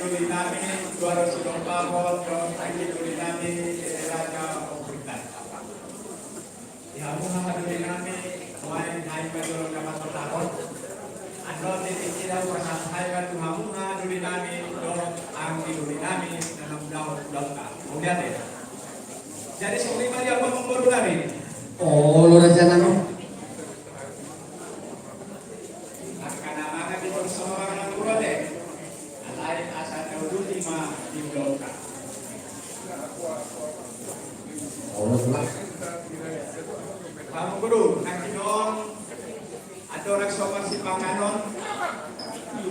duli namin, Duaro Silong Pamol, ang duli namin, Raja Obritan. Ihamong mga duli namin, kumain ay madulong na matutakot. Ano titikilaw ka sa hayat tuhamong mga duli namin, ang duli namin, na nagdaw ka. Huwag yan. Jadi sa ulima niya po mong guru namin. Oo, lura dyan ano? Kamu guru, ang Ginoong ato nagsopan si Panganon,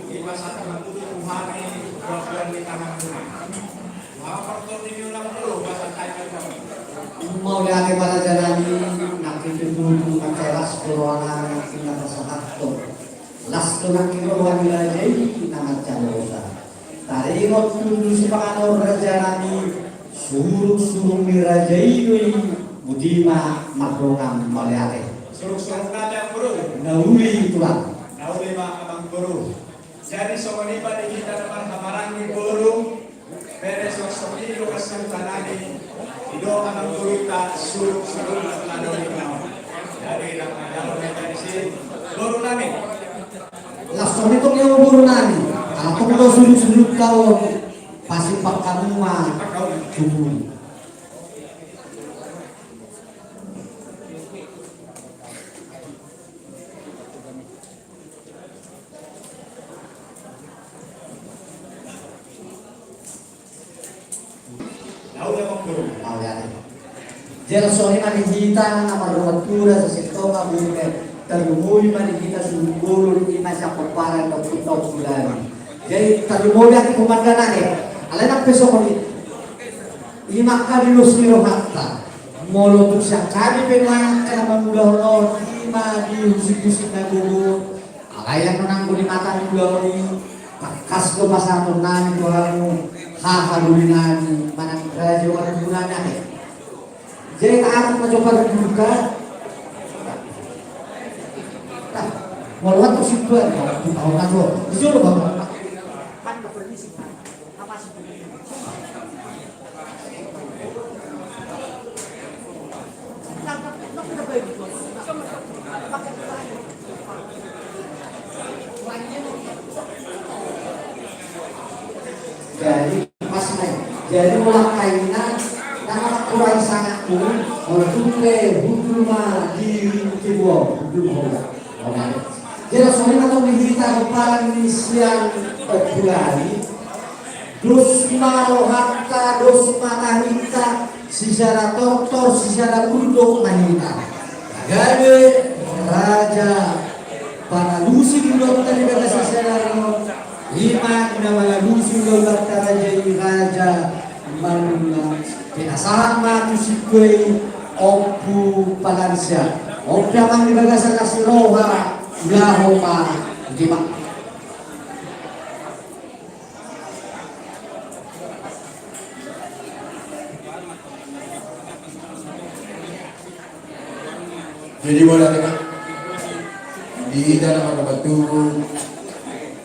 iba sa Tuhan ni Roger ni Tanang Tunay. Mga faktor ninyo lang guru, basta tayo kami. Mau lihat para jalan nakitutulong ang teras kuruangan ng kinakasakakto. Lasto ng kiruan nila ay nangatyarosa. Tari mo tulong si Panganon Raja Nami, surug-surug ni Raja Idoy, Budima Makrongam Maliate. Surug-surug natin ang guru. Nauli itulah. Nauli mga kamang guru. Jadi so maniba di kita naman hamarang ni guru, pero so sumilo kasultanani, ido kamang guru ta surug-surug na tanong ikaw. Jadi nakadalo na tayo si guru namin. Lasto nito yung guru namin. Ako ko sulug-sulug kau pasipak kamu mah cumuli. Jelasoni manihita na marumatura sa sitoma buke terlumui manihita sulugulur ina sa paparan ng putaw bulan. Jadi terlumui ati kumandanan alay ng peso ko ni ima kadilus ni rohata molo tu siya kami pengang kana mamudah ima di husik-husik na gugu alay ang nang guli mata ni bulan ni kas ko pasaton nani tuhamu hahalulin manang raja orang bulan na jadi aku mencoba dibuka mau waktu situ tahu kan lo disuruh bang jadi pas jadi mulai kainan kurang sangat pun oleh hudulma di Tibuo hudulma. Jadi soalnya kalau kita kepala Indonesia populari, dos malo hatta dos manahita secara tortor secara kudok manita. Gade raja panalusi kudok tadi kata secara lima nama lusi kudok raja manula. Pinasahan matu sikwe opu palansya opya mang dibagasa kasiroha ulaho pa lima. Jadi bola tengah di dalam batu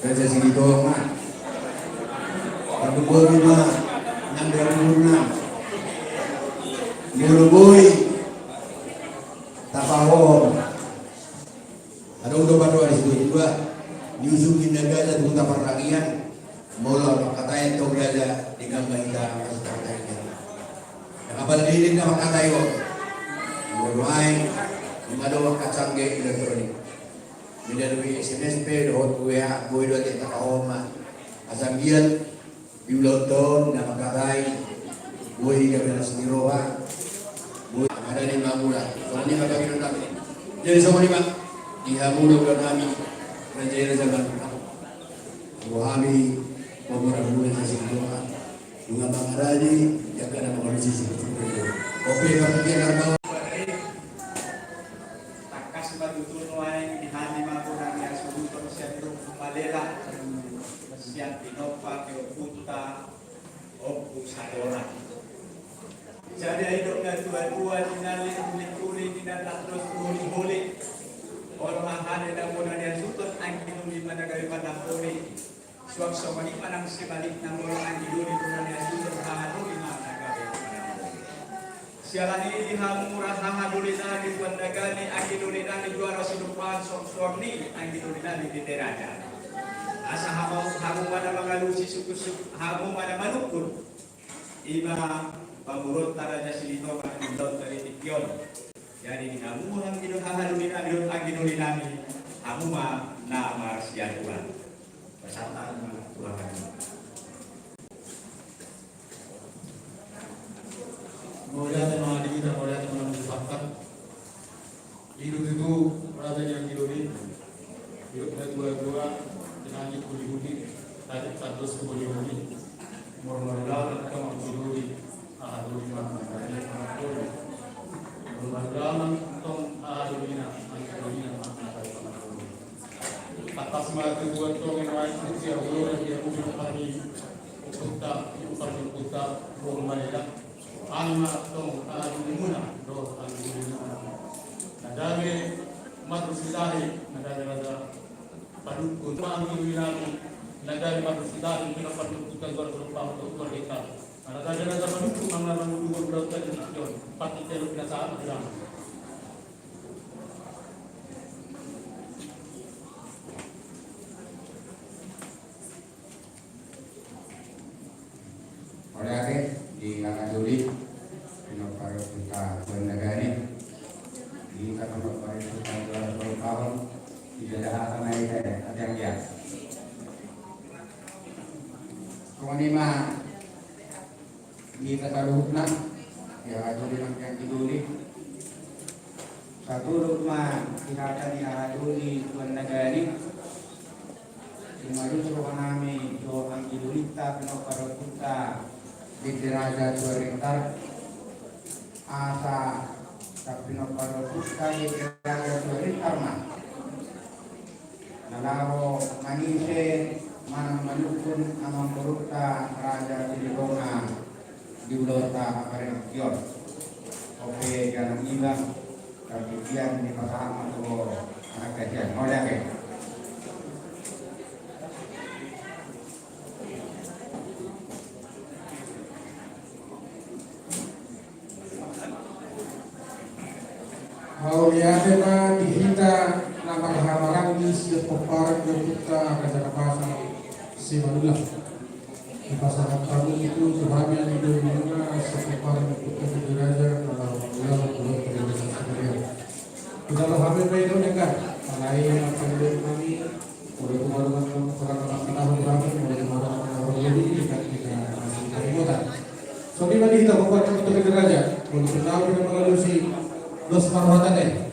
kerja segitu mah aku boleh mah yang dari rumah Muruboy Tapahom ada udah di situ juga diusukin negara untuk tapar rakyat mula katanya itu gada di gambar kita masih katanya kapal lilit na makatayo mulai lumado kacang gay elektronik minalui SMSP dohot WA boy dohot yang Tapahom asambian biuloton na makatay boy kami na siniroha ada di Mamula, soalnya kata kita nabi. Jadi sama ni bang, dihamulu ke kami kerja zaman kami beberapa bulan sesuatu. Bunga bangaraji, yang kena mengurusi sesuatu. Oke, kami kira bahawa takas batutul nuai di hani magunan yang sebutun sentrum Malela, siap Innova ke Punta, Opu Sadora. Jadi hidupnya tua-tua dinali kuli-kuli dinatang terus huli-huli orang mahal dan mudah yang sutut angin di mana dari pandang kuli Suwag sa manipanang sibalik ng mga ang iduli ko na niya sulong hahaduli mga nagabi ko na mo. Siya kanini di hamura hahaduli na ni Juan Nagani ang iduli na ni Juara Sinupahan Soksor ni ang iduli na ni Titeraja. Asa hamuman na mga lusi sukusuk hamuman na manukul. Iba pamurot taraja silito ang indot kalitik yun. Jadi hamuman ang iduli hahaduli na ang iduli namin hamuma na marsya Tuhan. Bersama dengan Tuhan. Mulia teman kita, mulia teman berbakat. Hidup itu berada yang hidup ini. Hidup dari dua-dua, jenayah kuli-kuli, dari status kuli-kuli. Mulia teman kuli-kuli, ahadul iman, atas mata buat tong yang lain usia ulur dia ubi pagi ukta ukta rumahnya alma tong alimuna do alimuna nadame madrusidahi nadame rada padukun mangililani nadame madrusidahi kita padukun gor berupa untuk kita nadame rada padukun mangaran dulu berapa itu pati telu saat bilang. Oleh di Nakajuli, pinaparo kita Juan Nagani, di pinaparo kita Juan tahun, di daerah sana itu ada yang dia. Kemudian di Takarukna, ya Nakajuli yang Kiduli, satu rumah kita di Nakajuli Juan Nagani. Kemarin sekolah kami doang Kidulita, pinaparo kita di Diraja 2 hektar asa tapi noparo puska di Diraja 2 hektar mah nalaro manise manang manukun amang berukta Raja Silibonga di Ulota Akarekion oke jangan hilang tapi biar di pasangan atau anak kecil mau lihat Mauliatema dihita nama kahamaran di siap peparan kita kerja pasang si Madula di pasangan kamu itu sebagian di dunia sepeparan kita beraja kalau beliau belum terbiasa sekalian kita lo hamil itu kan lain akan kami oleh kemarin kurang tahun berapa oleh kemarin jadi kita masih dari kota so di mana kita membuat kita beraja untuk tahu kita mengalusi dos marwatan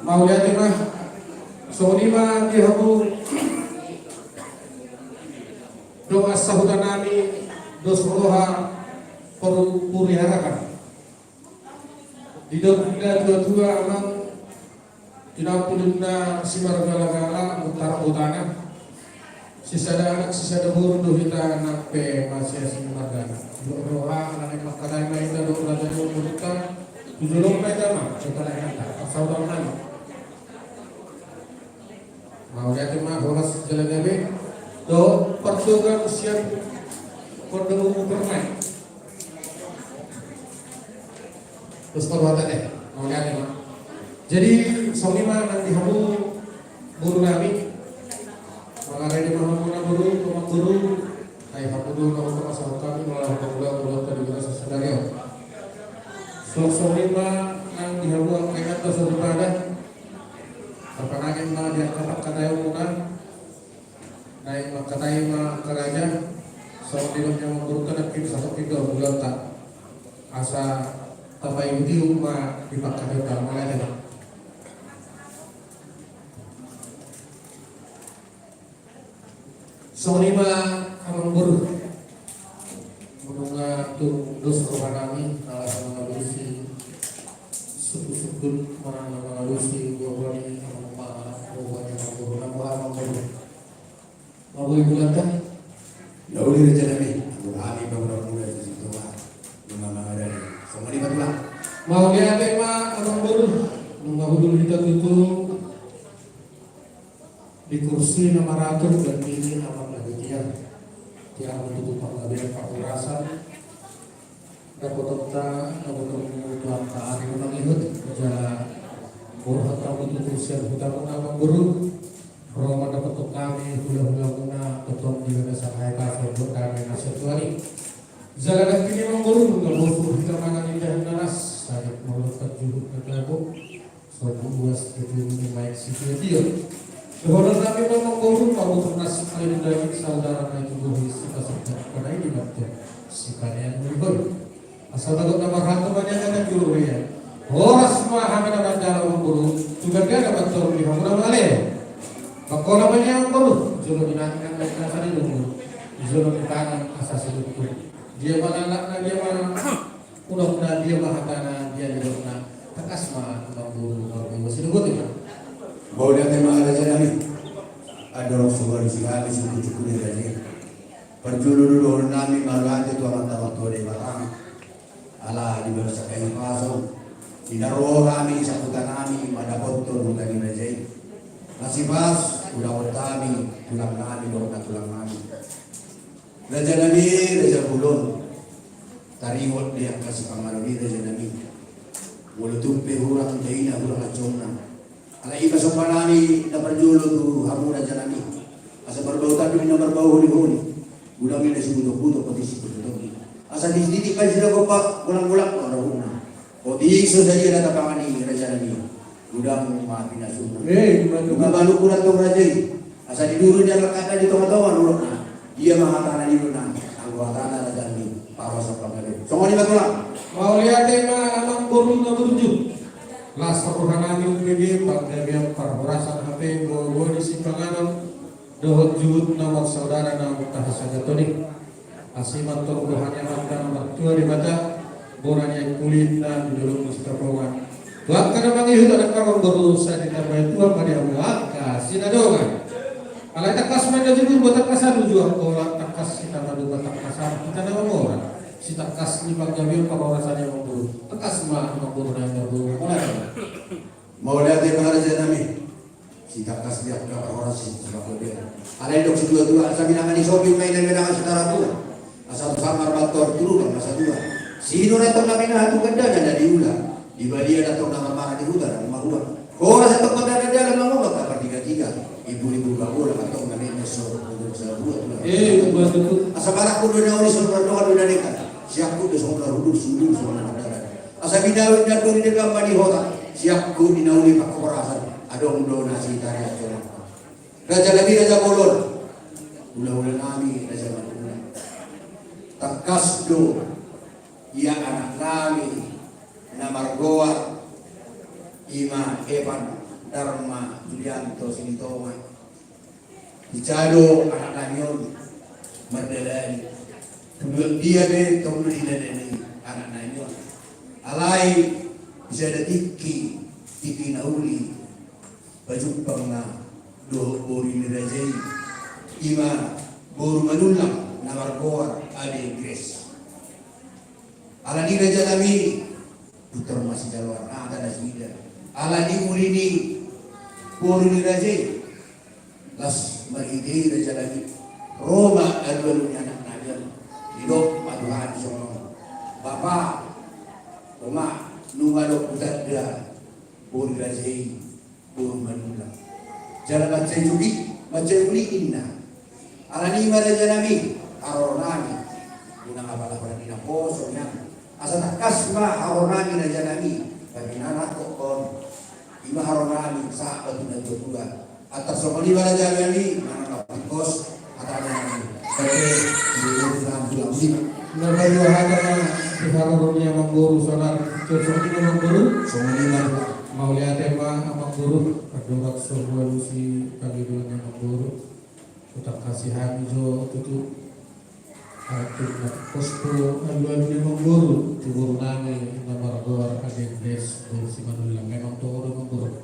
mau lihat mah so di mah dihabu doa sahudan nami dos roha puriharakan di doa dua amang tinapulunna simar gala-gala utara utana sisada anak sisada burung dohita anak pe masih margana doa anak makadai maida doa raja doa Tujulong na dama, setelah kata, saudara nama. Mau lihat mah horas jalan gabe, do pertugas usia kode permain. Terus perbuatan deh, mau lihat mah. Jadi Sony mah nanti hamu guru kami, mengarai di mana guru, rumah guru, ayah hamu dulu kalau masalah kami malah bulan tadi kita sesudah Sosok lima yang dihabuang kaitan tersebut pada terpanagin mah dia kata umukan naik kata mah keraja sok di yang memburukan dan kita satu tiga bulan tak asa tapai di rumah dipakai kita mulai deh sok lima amang buru menunggu tuh dos kami mengalusi suku-suku mengalusi buah-buahnya mau bulan kan Ya udah rencana nih, aku kami beberapa mulai di situ lah, memang ada nih, semua di lah. mau lihat tema abang buru kita tutup di kursi na maraton dan ini amat lagi tiang menutup pengabdian pakurasan dapat tenta Tuhan taat memang ikut kerja burhat kamu itu kursi utama nama guru Roma dapat kami hula-hula guna ketua di desa Haika untuk kami nasyatuari Zalagat kini mengguru untuk musuh kita mangan indah naras sakit melukat juhud kekelabu sobu buas itu baik situasi Kehoran kami mengguru kalau ternas air dari saudara itu buhi sika serta pada ini waktu sikanya mengguru asal takut nama hantu banyak yang juru ya horas semua hamil dan jalan mengguru juga dia dapat turun di hamil malay Bakola banyak mengguru juru dinamikan mereka tadi mengguru juru ditahan asas itu dia mana anak dia mana udah dia mahakana dia juga takasma mengguru masih nunggu tidak Mau lihat tema ada jadi ada orang suara di sini suku-suku di sini. Perjulu dulu nami maluan itu orang tahu tuh di barang. Ala di bawah sekali pasang. Tidak roh kami sakutan kami pada botol bukan di rejai. Masih pas udah kami tulang kami dong tulang kami. Raja Nabi Raja Bulun. Tariwot dia kasih pamarubi Raja Nabi. Walau tumpe hurang jaina hurang acungna. Ala iba sopanami na perjulo tu hamuna janani. Asa berbautan tu na berbau huli-huli. Udah mina si buto-buto pati si buto-buto. Asa di kan sila ko pa kulang-kulang orang una. O di so saja na tapangani raja nani. Udah mati na suna. Bukan balu kurat tong raja. Asa di dulu dia lekatan di tengah-tengah dulu. Dia mahakana di luna. Anggota raja nani. Para sa pagkali. Semua di batulang. Mau lihat tema amang guru na berujung. Las perhubungan UPG Pagdebian Parhorasan HP Bowo di Simpanganon Dohot Juhud nomor saudara nama Tahasa Jatonik Asiman Turbuhannya Maka nomor 2 dibaca Boranya kulit dan dulu Mustafawan Tuhan karena mengihut ada kawan berusaha di tambahin Tuhan pada Allah Sinadongan Kalau kita kasman dan juga buat kasar Jual kolak takas kita madu buat kasar Kita nama orang si takas ni paggabi para rasanya memburu takas mah memburu dan memburu Mau lihat di mana saja nami si takas dia ke orang si sebab dia ada yang dok dua asal binangan di shopping main dan binangan saudara pula asal samar bator turun masa dua si nona datang kami na hatu kenda dan dari ulah di badia datang nama mana di hutan rumah rumah orang satu kota dan jalan ngomong tak tiga ibu-ibu bagul atau kami mesor untuk dua betul asal barak pun udah oli sebab doa udah dekat siap ku desong rudu sulu sama negara asa bidawin dan duri degang bani hota siap ku dinauli pakurasan adong donasi tarian jono raja lagi raja bolon ulah-ulah nami raja maduna takas do ia anak nami namargoa Ima Evan Dharma Julianto Sinitoma Dicado anak nanyon Mardalani kemudian dia be kemudian ini anak nanyo alai bisa ada tiki nauli baju pangna do bori nirajai ima boru manulang namargoar ade Grace ala ni raja nami putar masih jalur ada nasida ala ni murini boru nirajai las maridi raja nami Roma alwalunya anak hidup paduhan semua Bapak Roma nungalo kutadda pun rajai pun manula jalan baca juli inna alani maraja nami aronami guna ngapalah pada dina posonya asa takasma aronami raja nami bagi anak kokon ima aronami sahabat dan dua atas sokoni maraja nami mana kos atau Nabayu hadana Iharurnya mengguru sonar Cocoknya mengguru Mau lihat tema mengguru Berdorak sebuah lusi Pagidulnya mengguru Utak kasihan jo tutup Atuk posko Aluannya mengguru Tuguru nami Nomor 2 adik des Guru Simanullah memang toro mengguru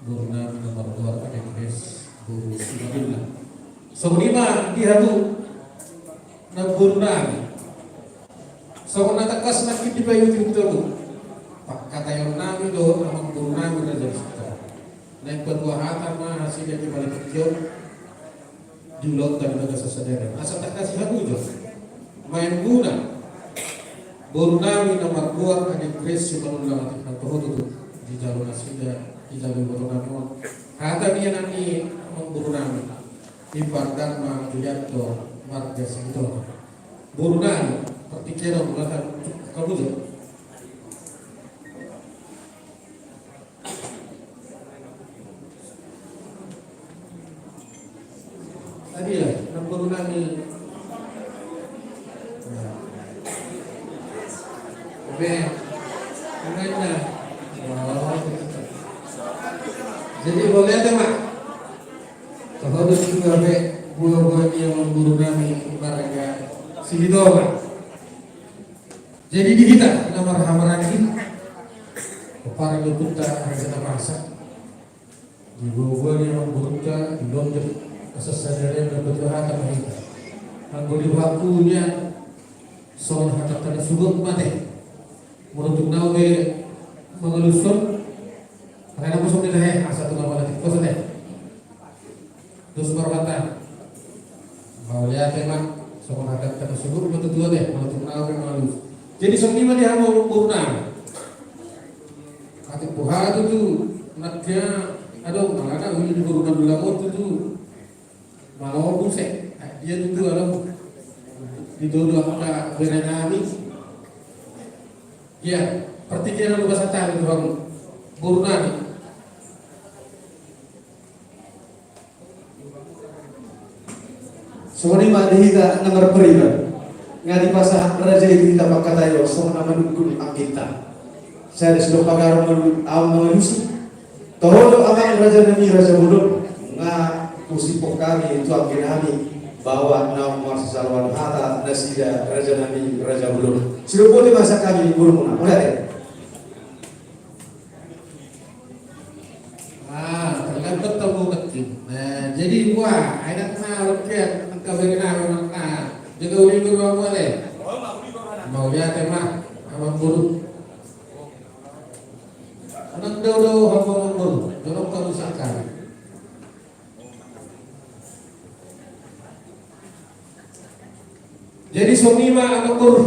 Guru nami nomor 2 adik des Guru Simanullah Sebenarnya dia tuh nagurnami. So kung natakas na kiti pa yung tulo, kata yung nami do, ang gurnami na dyan siya. Naik kedua hatan mah hasilnya kembali kecil di lot dan daga sasadera. Asal tak kasih habujo. Main guna. Baru nami nomor 2 ada Grace Simanun Lamatik ng Tuhodo di jalur nasida di jalur baru nami. Hata niya nani baru nami. Ibarkan ma Julianto Marga Sinto. Baru nami partikiran mengatakan kabujo. Tadi ya, baru nami. Jadi boleh ada mak. Kalau ada juga buah-buah yang memburu nami Marga Sinto. Jadi di kita nomor hamaran ini para luputa harga masa di buah yang memburu kita di lonjok kesesadarnya berbetul hata kita. Anggoli waktunya soal hata tanda subut mati. Menurut nawe mengelusur karena musuh tidak asal tu nama lagi kau sedih. Terus berkata bahwa lihat memang soal hata tanda subut betul deh menurut nawe mengelus. Jadi semua dia mau purna. Kata puha tu naknya aduh mana ini di burunan dulu tu mau busek dia tu alam di dua apa berenami. Ya, pertikiran lupa satan itu bang Burunani. Soni madihita nomor perida. Ngadi pasah raja itu kita pakatayo sona manukul angkita. Saya disuruh pagar mengelusi. Toro amang raja nami raja bulun nga kusipok kami itu akhir kami bawa nama sesalwan hata nasida raja nami raja bulun. Siruputi masa kami bulun mulai. Tergantung tamu kecil. Nah, jadi wah, enak nah lekat kabarina memang juga uli guru boleh. Mau lihat tema abang guru. Anak dodo abang guru, dorong kamu sakar. Jadi somima anak guru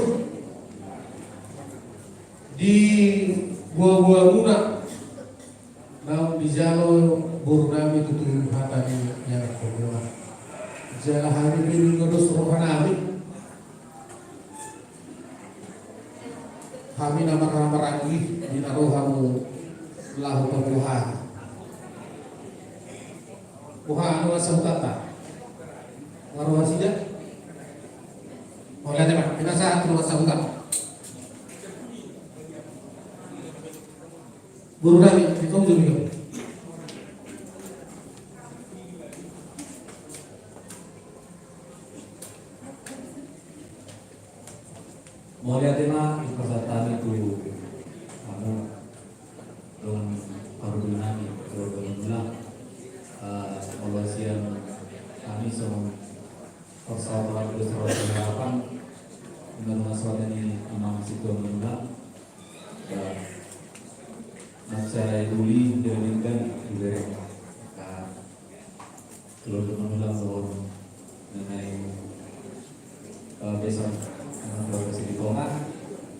di buah-buah muda. Namun di jalur Burnami tutup hatani yang kedua. Jalan hari ini ngurus rumah nami. Kami nama lagi di naruhamu lahu perbuhan. Buhan anu asal tata. Ngaruh saja. Mau lihat apa? Kita saat rumah sahutan. Burnami itu juga. Mau lihat tema pesertaan itu kamu belum baru nami belum bilang evaluasian kami sama persoalan harapan dengan masalah ini memang situ menang dan saya duli dibandingkan juga telur mengulang bahwa mengenai besok berkesi di Tongah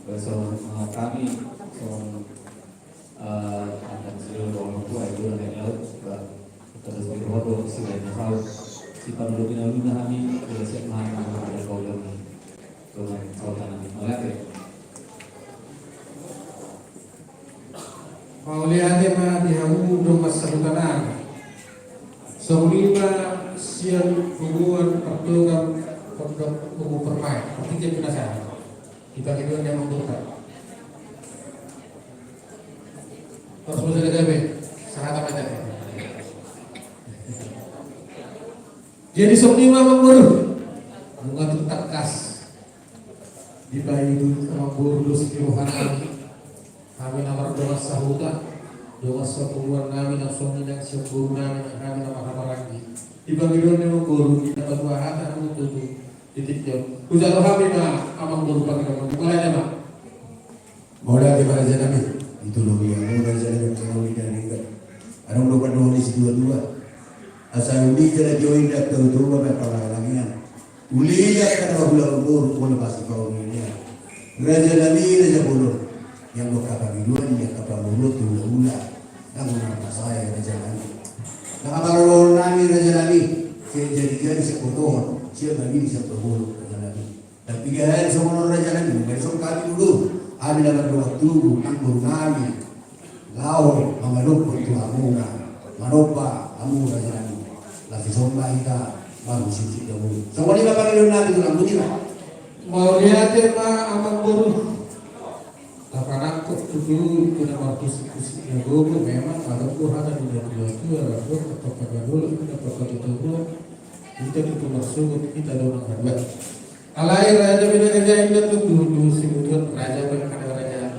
besok kami akan seluruh orang tua itu dan yang laut terus berhodo sila nakal si panulukin alumna kami bersiap mahal ada kaulah dengan sautan kami malaki. Mau lihat tema di hamu dong masa hutanan. Semua siang hubungan pertugas pondok buku permai. Tapi dia penasaran. Kita itu yang membuka. Harus bisa digawe. Sangat aja. Jadi semua mengurus. Mengatur takas. Di bayi itu sama guru lusiluhan kami nomor 2 sahuta 2 sepuluhan kami dan suami dan sepuluh kami nomor lagi dibagi dua memang guru kita berdua hata namun tutup titik jauh udah kami mah amang guru pakai nomor mulai aja mah Mau lihat para janami itu loh yang mau raja dan kami dan enggak Anong lupa doon is dua-dua. Asal uli jala join dak tahu-tahu apa perlalangan. Uli ya kan bahulah umur pun pasti kau ini. Raja Nabi Raja Bulu yang berkata biduan yang kata mulut ula-ula. Yang nama saya Raja Nabi. Nah baru Nabi Raja Nabi. Saya jadi sekotohan. Saya bagi bisa berbulu Raja Nabi. Dan 3 hari semua Raja Nabi. Besok kali dulu. Ada dalam waktu anggur Nabi. Lau mengaluk bertuamuna. Maropa amu Raja Nabi. Lagi somba kita baru suci dahulu. Semua ini bapak kalian Nabi dalam begini. Mau lihat ya Pak Amang Guru. Kapan aku dulu kena waktu kusik guru memang ada ada di dalam itu ada atau pada dulu kita pakai itu kita itu masuk kita dorong harga. Alai raja bina raja itu tuh dulu sebutkan raja bina raja.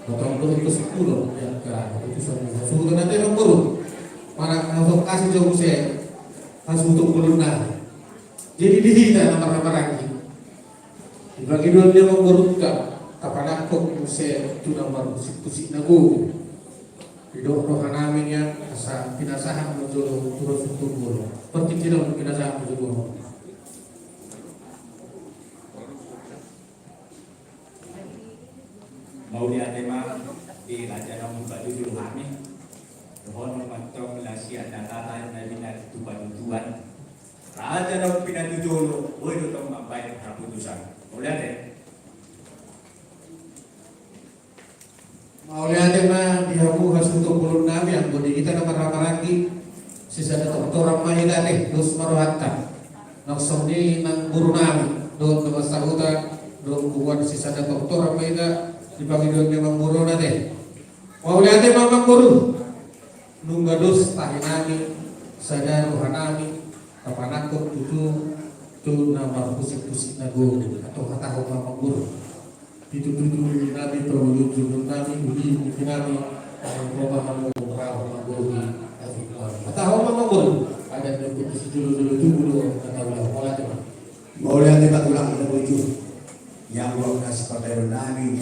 Potong dulu itu 10 yang ke itu sebutkan nanti Amang Guru. Mana langsung kasih jauh saya langsung untuk belunar. Jadi dihina nama-nama lagi. Dibagi dua dia memberutkan kapan aku saya itu nama kusik nagu. Hidup rohanamin yang asa pinasahan menuju turun untuk guru. Seperti tidak pinasahan menuju guru. Mau lihat tema di Raja Nomor Batu dulu kami. Mohon memantau melasiat dan tata yang nabi tuan. Raja Nomor Pinatu dulu, boleh untuk membayar keputusan. Mau lihat ya? Mau lihat mah dia bukas untuk puluh nabi yang bodi kita nomor lagi sisa ada orang mahina deh terus maruhata naksong di nang guru nabi doon nama sahuta doon buat sisa ada orang mahina dibagi doon memang guru nade. Mau lihat memang guru nunggadus tahi nabi sadar ruhan nabi kapan aku itu nama pusik-pusik nagu atau kata memang guru itu nabi perlu jujur nabi uji mungkin nabi berubah mau guru atau memang guru ada yang putus dulu kata ulah pola teman. Mau lihat tempat ulang kita lucu. Yang gua kasih partai nabi,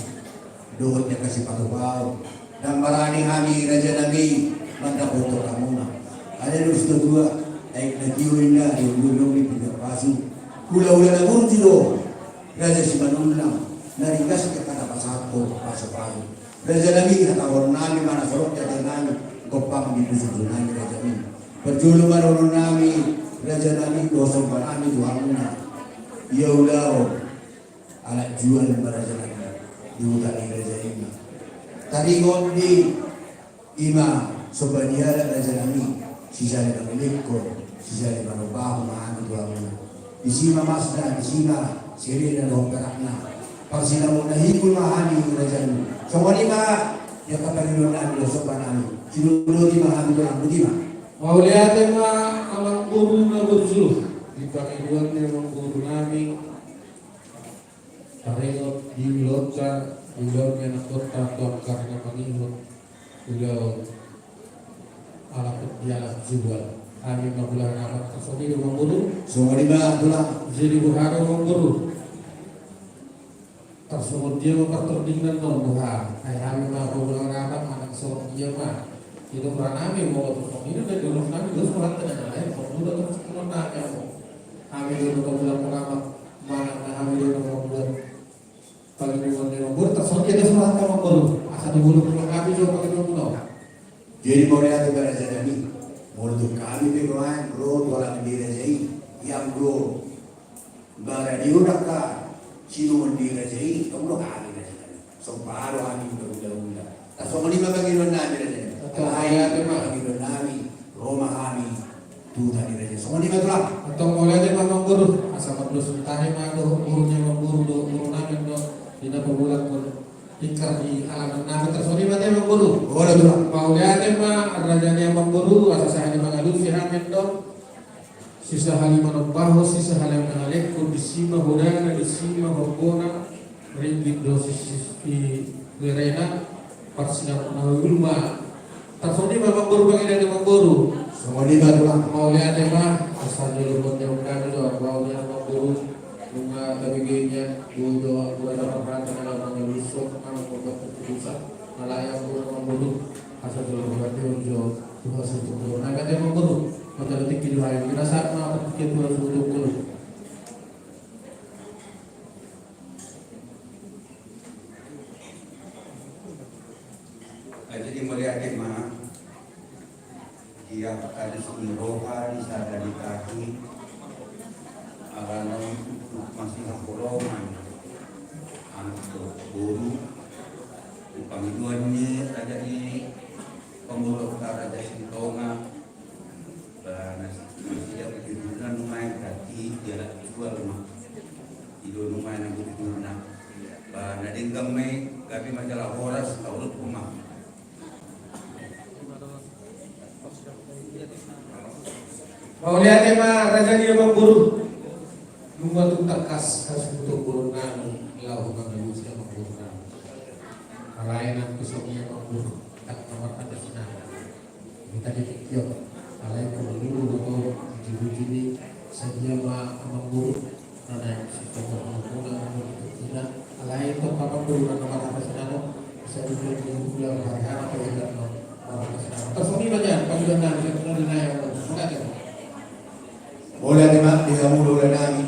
doanya kasih patupau. Dan barani kami Raja Nabi mantap untuk kamu. Ada nulis dua, naik najiwin na di gunung di pinggir pasu. Kula-ula na guru Raja Simanunlang. Narigas ke kata pasako pasapay. Raja Nabi katawan namin mana sorok jati namin kopang di puso namin Raja Nabi. Perjulu marunong namin Raja Nabi dosong pa namin duhamuna. Yaulaw alat jual Raja Nabi di hutan Raja Ima. Tarigon di Ima sobaniala Raja Nabi sisa ni Panglikko sisa ni Manubaho maami duhamuna. Di sima masda di sima sirina doong perakna. Pag sila mo nahipon mahani Raja Nabi. So wali ma ya kapalinon namin sopan namin. Sinunod di mahami doon di ma. Mau lihat mah alang guru na berjuluh di panggilan memang guru nabi paringot di lota ulang yang kota karena panggilan ulang ala dialah jual kami mabulah amat tersebut memang guru So wali ma tulang. jadi buhara memang guru tersebut dia memperterdingan non buha kami mabulah amat anak seorang dia mah itu kami mau terus ini dari dulu kami terus orang tidak lain udah terus pernah kami dulu bulan pertama mana kami dulu bulan paling membuat terus kita semua kami baru asal dulu kami juga pakai dulu. Jadi mau lihat juga Raja Nabi. Mau untuk kami pegang roh orang di Raja yang bro bara diurak ka sino di Raja kamu kami Raja Nabi. So baru kami berulang-ulang. So lima bagian nabi Raja. Kaya bagian nabi Roma kami tuhan di Raja. So lima tulang. Atau mulai dari memang guru asal terus tarik malu gurunya memang guru nabi do tidak berbulan pun ikrar di halaman nabi tersebut memang guru. Oh tulang. Mau lihat mah rajanya memang guru asal saya mengalu si Hamid do sisa haliman bahu sisa haliman alek kondisi mahudana disima hobona ringgit dosis di lerena parsinar nahulma tersebut memang guru bagi dari memang guru. So lima tulang. Mau lihat mah asal dulu buat yang kami doa mau lihat memang guru bunga tabigenya doa dalam rangka dalam ngelusuk kalau buat keputusan malah yang guru memang guru asal dulu buat yang Tuhan suruh guru. Nah kata yang guru, kata detik kiri hari. Kita saat mau pikir Tuhan suruh guru. Jadi melihat tema dia ada roha di sana di kaki akan masih golongan anak guru panggilannya ada di pemulung Raja Sintonga dan masih ada kejujuran lumayan berarti dia jual rumah itu lumayan yang berguna dan ada yang kami majalah horas tahu rumah. Mau lihat tema Raja dia guru. Nunggu tu takas harus untuk guru nanu lau kami usia guru nanu. Alainan kusuknya guru tak nomor ada sana. Kita dikikyo. Alain guru atau jibu-jibu saja ma guru. Nana sistem guru nanu tidak. Alain tu apa guru nanu nomor ada sana. Bisa dibeli guru yang harga atau tidak nomor ada sana. Terus ini banyak panggilan nanu yang pernah dinayang. Oleh tema dihamu oleh kami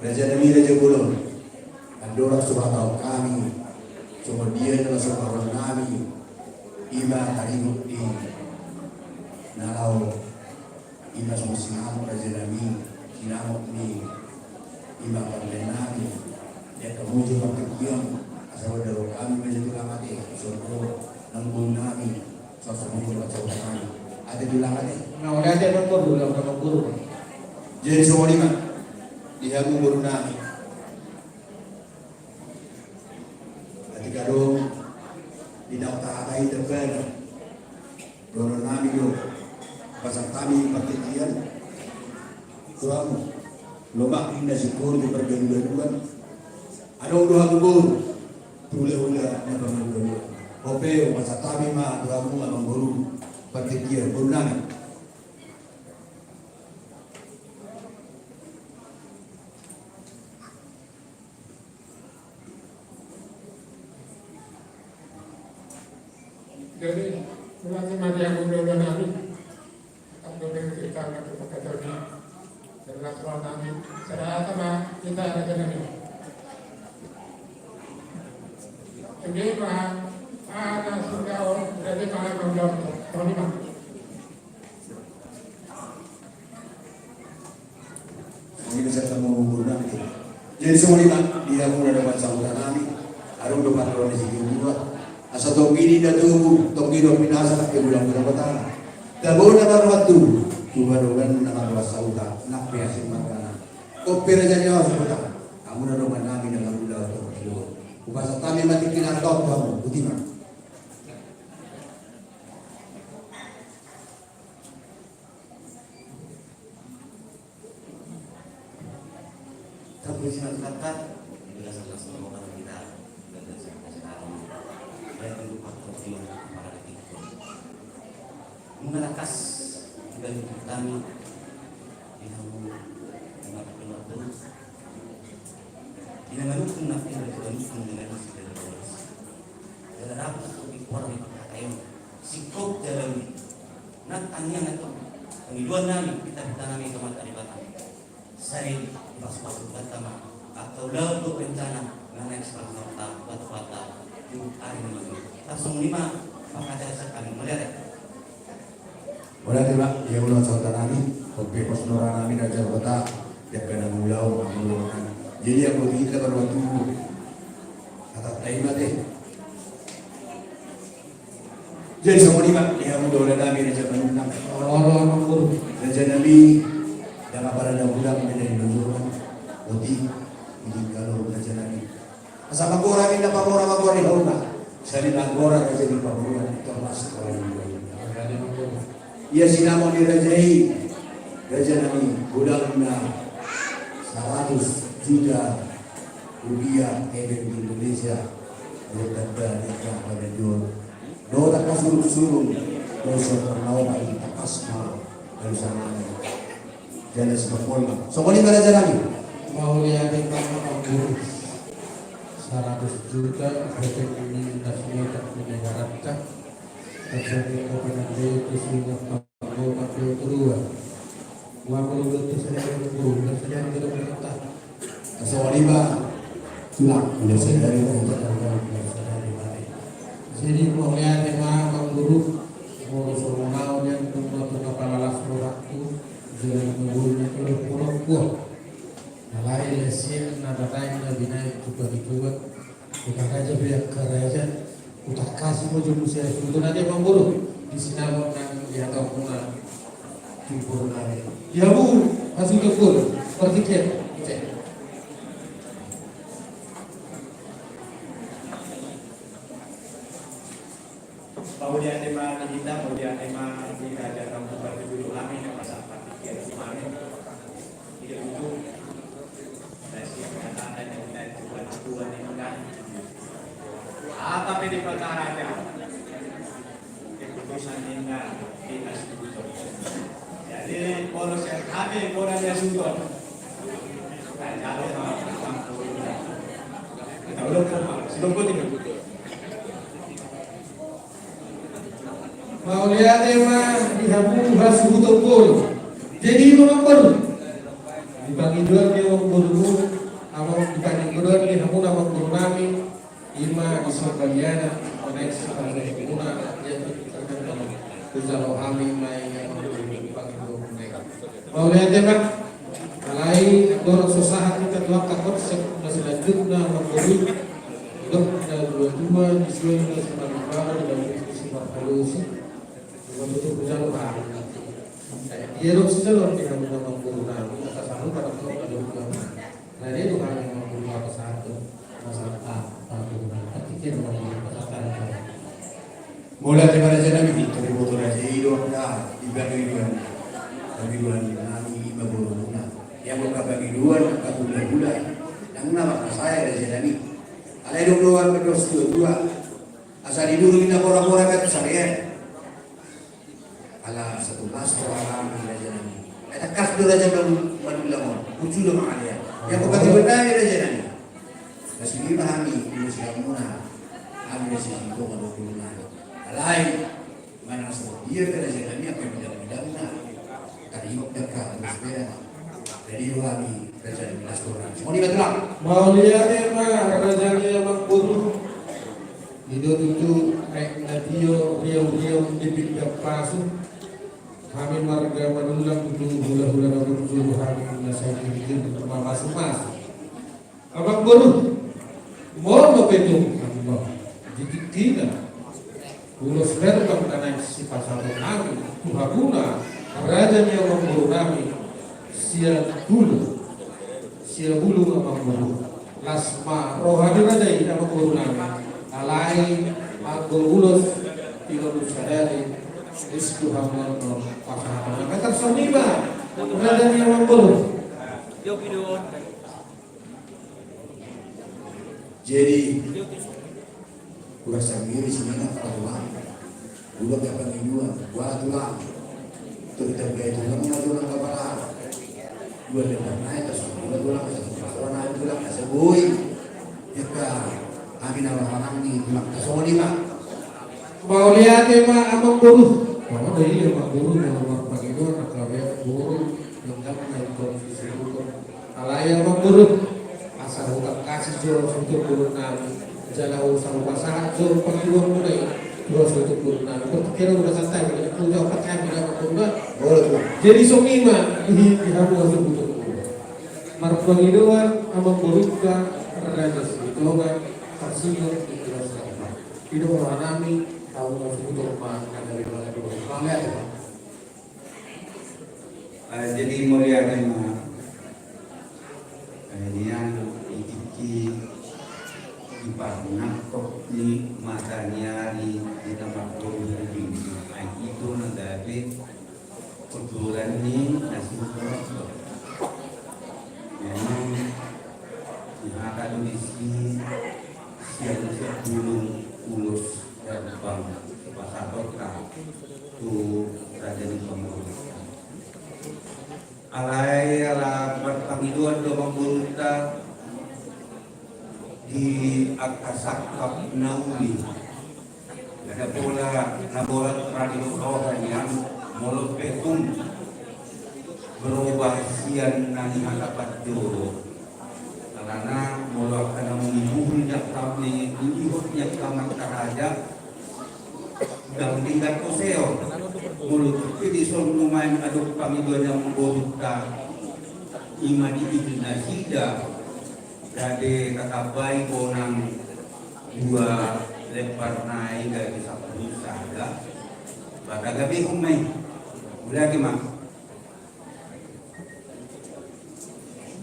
Raja Nabi Raja Gulung Andorang Subhanahu kami Cuma dia adalah seorang kami Ima Karimut di Nalau Ima semua sinamuk Raja Nabi Sinamuk ni Ima Karimut Nabi Dia kemudian berkiam Asal dari kami menjadi lamati Surga Nanggul Nabi Sosok mungkin macam kami Ada di lamati Nah oleh aja nomor dulu nomor guru. Jadi semua lima dihamu guru nami. Ketika dong tidak takai terkena guru nami dong pasang kami pertikian suamu lomak indah syukur di perjodohan adong doa guru tule-ule na pamuluan ope pasang kami mah doamu abang guru pertikian guru nami. Jadi ulama mati yang mendono nabi, mendono kita akan berkata ini, adalah soal nabi. Sedang sama kita ada nabi. Jadi mah ada surga orang jadi mana mendono, tahun lima. Ini bisa ketemu guru nami. Jadi semua lima dia pun ada sambutan nami. Arung depan orang di sini dua. Asa tongkini na tubuh, tongkino pinasa na kebulang berapa Tabu na waktu, tubarugan na sauta, nak piasin makana. Kopira jadi awak sebutang. Kamu na doman namin na gula atau kilo. Upasa kami mati kinarkau kamu, butima. Tapi sinar kata, bila salah satu orang kita dan sampai sekarang. Dari faktor yang para itu mengelakas dari kami yang mengatakan waktu yang menukung nafi dari menukung dengan segala jenis dalam apa untuk orang yang berkata sikap dalam nak tanya atau penghidupan kami kita kami kemat dari batang saya pas pertama atau lalu rencana mengenai serta batu-batu hari ini langsung lima maka kami melihat Wala tiba dia ulang sautan nami, kopi pos nora nami raja kota dia kena mulau amulukan. Jadi aku kita berwaktu kata terima deh. Jadi semua lima dia mulau nami raja menang. Orang guru. Raja Nabi dan para budak menjadi nunjukan Odi ini kalau Raja Nabi asal magora min na pamora magora ni Hona sa dinagora Raja di pamora termasuk orang ia sinamon ni Raja Nabi budak na 100 juta rupiah di Indonesia oleh tanda nikah pada jual doa tak suruh dosa pernah tak asma dari sana dan sebagainya. Semua ini Raja Nabi. Mau lihat yang pertama guru 100 juta efek ini nasibnya tak negara kita Terjadi kepada dia sehingga Pak kedua. Uang mulut tersedia guru tersedia tidak berkata. Asawaliba tulak menyelesaikan dari Jadi kemudian tema mengguru mau yang untuk kepala langsung waktu dengan mengurunya ke pulau buah. Nalai lesin nada time na binay juga kita aja biar kerajaan utak kasih mau jemput saya itu nanti mengguru di sinabon dan di atau punah jemput nanti. Ya bu masih kebun pertiket. Kemudian tema kita, kemudian tema kita datang kepada guru kami yang pasal 4 kemarin. Tidak itu saya siap kata yang kita coba tuan ini kan. Apa pedi perkaranya? Keputusan ini kita setuju. Jadi polos yang kami orangnya sudah. Kalau kita udah sudah tinggal. Mau lihat tema dihabu hasu topol. Jadi memang dibagi dua dia membunuh, awal dibagi dua dia hamu nama nami ima isokaliana koneksi pada guna yaitu terkait dengan kami mai yang dibagi dua mereka. Mau lihat tema lain dorong sosahan kita dua konsep selanjutnya membunuh dua disuai sebagai baru dan sifat polusi. Untuk berjalan dia harus jalan dengan nama guru kami atas satu pada kau ada juga. Nah dia itu hanya nama guru apa satu masalah ketika nama guru pasal mulai daripada jalan ini dari motor aja hidup dah dibagi dua kami iba bolongnya yang bukan bagi dua bulan yang nama saya dari jalan ini ada dua kedua asal dulu kita orang-orang kan saya ala 11 orang raja ini. Ada kas dua raja manulang, ucu dua mahalia. Yang bukan benar raja ini. Masih dipahami ini semua. Kami masih hidup ada guna. Alai mana sebab dia raja ini akan bidang-bidangnya. Tadi dekat bersepeda. Jadi kami raja 11 orang. Semua dibetulan. mau lihat tema raja yang mengguru. Hidup itu radio di pinggir pasung. Kami warga menulang untuk hula-hula dan berjuru kami saya bikin rumah masuk-masuk. Abang guru, mau begitu, jadi kita, ulos verbal karena sifat satu kami, tuhaguna, raja yang mengguru kami, sia bulu abang guru, lasma rohani raja yang mengguru kami, alai, agul ulos, tiga sadari. Isku hamil pasangan. Kata soniba, berada yang memburu. Jadi kurasa miri sebenarnya kalau dua kapan dua tulang terus tulang kepala dua lebar naik terus dua tulang orang naik tulang sebui ya kami orang di tulang soniba. Mau lihat tema abang guru. Kalau dari abang guru yang pakai itu anak kawin guru yang dapat kondisi guru. Alaya abang guru asal bukan kasih jual untuk guru nami. Jalan sama pasangan jual pakai dua mulai jual untuk guru nami. Berpikir udah santai kalau punya apa kami dapat guru. Jadi somima di hamu untuk guru. Marfuang itu abang guru juga raja itu kan kasih itu hidup orang nami. Tahu untuk makan dari mana dulu. Jadi mulia tema kemudian iki iparnakok ni matanya di tempat kurung itu nanti kebetulan ni nasi memang akan diisi siap-siap gunung ulus Bang pasar kota tu raja di pemerintah. Alai ala berpangiduan do pemerintah di akasakap nauli Ada bola na bola trading kawasan yang mulut petung berubah sian nani hadapat dulu. Karena mulut kena mengibuh jak kami ibuh jak kamang karaja dan tingkat koseo mulut itu disuruh lumayan aduk kami dua yang membuka imani itu nasida dari kata baik bonang dua lempar naik dari satu saga pada gabi umai udah gimana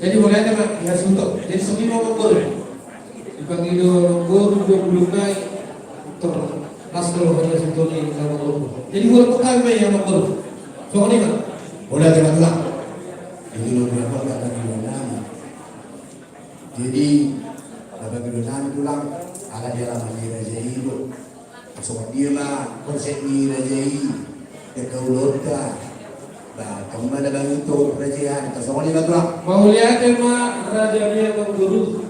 Jadi mulai ada ya suntuk. Jadi semua gol dipanggil gol 20 naik terlas kalau hanya suntuk ini kalau gol. Jadi gol pekan main yang gol. So ini mah. Bola jalan pulang. Jadi lo berapa kata Yunani. Jadi kata Yunani pulang ala jalan mandi raja itu. So dia mah konsep ni raja itu. Dekaulota. Bah, kembali bang itu kerajaan. Kasih ni pulang. Mau lihat mah raja dia mengguru.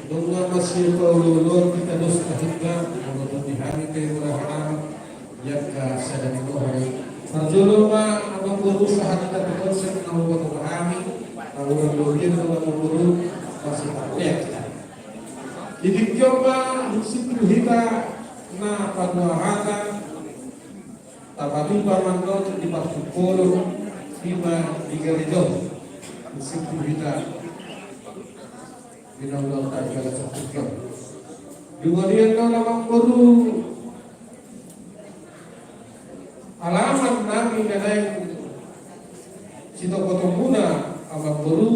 Dengan masih Paulo kita dos kahitga menurut di hari keurahan yang ka sadar itu hari. Parjolo mah abang guru sahat kita konsep nama waktu kami. Kalau orang nama guru masih terlihat. Jadi coba situ kita na paduahakan tapatumpa mandot di Pasupolo Lima di Garido situ kita binaulah tadi kalau sebutkan kemudian kalau baru alamat nami kanai Cito Kotomuna abang baru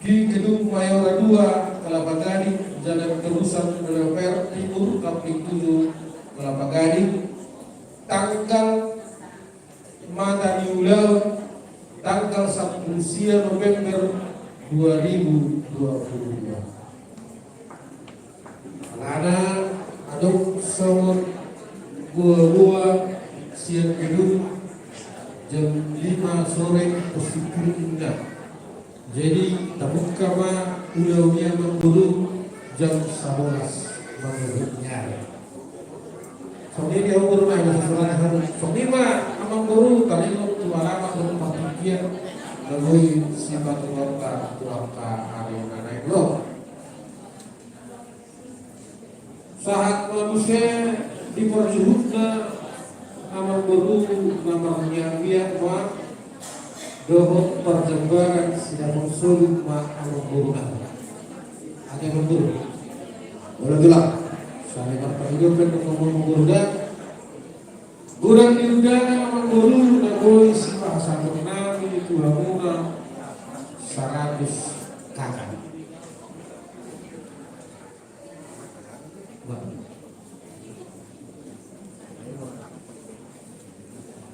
di gedung Mayora 2 Kelapa Gading Jalan Terusan Meleper Timur Kapling 7 Kelapa Gading tanggal Mata Niulau tanggal 10 November 2022. Karena aduk sahur gua siang gedung jam 5 sore positif indah. Jadi tabuk kama ulaunya memburu jam 11 maghribnya. Soalnya dia umur mah soalnya mah amang guru kali itu lama berumah pikir lalu sifat warta hari naik lo. Saat manusia diperjuhutna amang guru namanya biar mah dohot perjembaran sidah mensulut mah amang guru ada guru. Bola tulang. Saya berperjuangan untuk menguruskan gurang diudana sama guru dan boy si bahasa nami itu hamuna 100 kakak.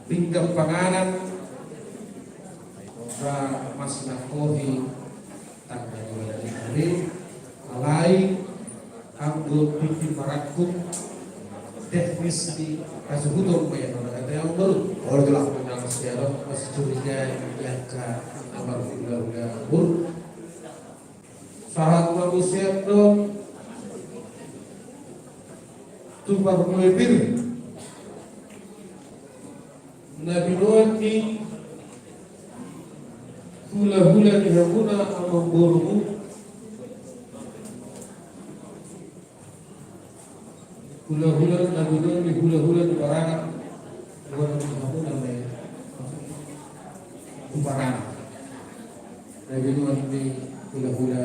Pinggam panganan sa mas nakohi tangga juga dari hari alai anggur pipi marakuk teknis di kasuhutum kaya kata yang baru Bola tulang. yang siapa masih curiga yang ke amar udah bur sahat manusia dong tumpah pemipir Nabi Nuh ni hula-hula di hamuna amang burung hula-hula Nabi Nuh di hula-hula di barangan bukan di hamuna namanya di barangan Nabi Nuh di hula-hula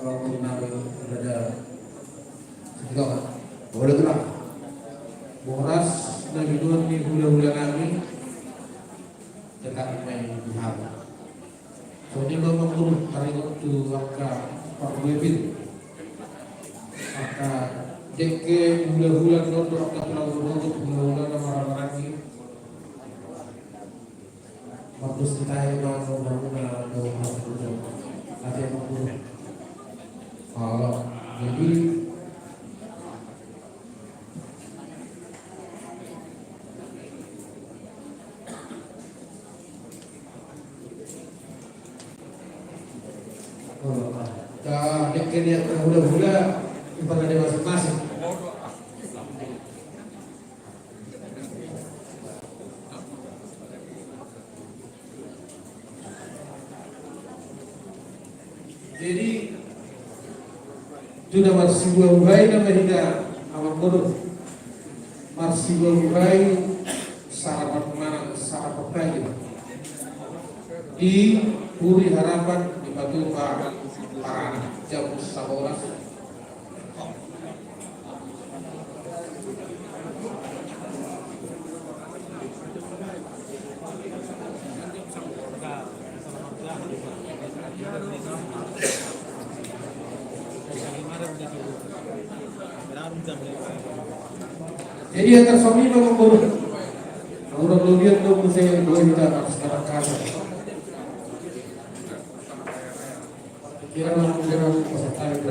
amang burung Nabi ada sekitar Bola tulang. boras Nabi Nuh di hula-hula Nabi tetap main di hamuna. Soalnya memang burung kali itu angka Pak Webin angka jeke hula-hula nondo angka terlalu hula-hula nama orang-orang bagus kita yang hula-hula ada yang burung kalau jadi yang kini muda-muda kepada dia masing-masing. Jadi sudah marsiwa urai nama hingga amat bodoh marsiwa urai sarapan mana sarapan pagi di Puri Harapan di Batu Parang jam 11. Jadi antar suami memang bodoh. Orang kemudian tuh saya boleh minta sekarang kasar. Kira-kira peserta itu.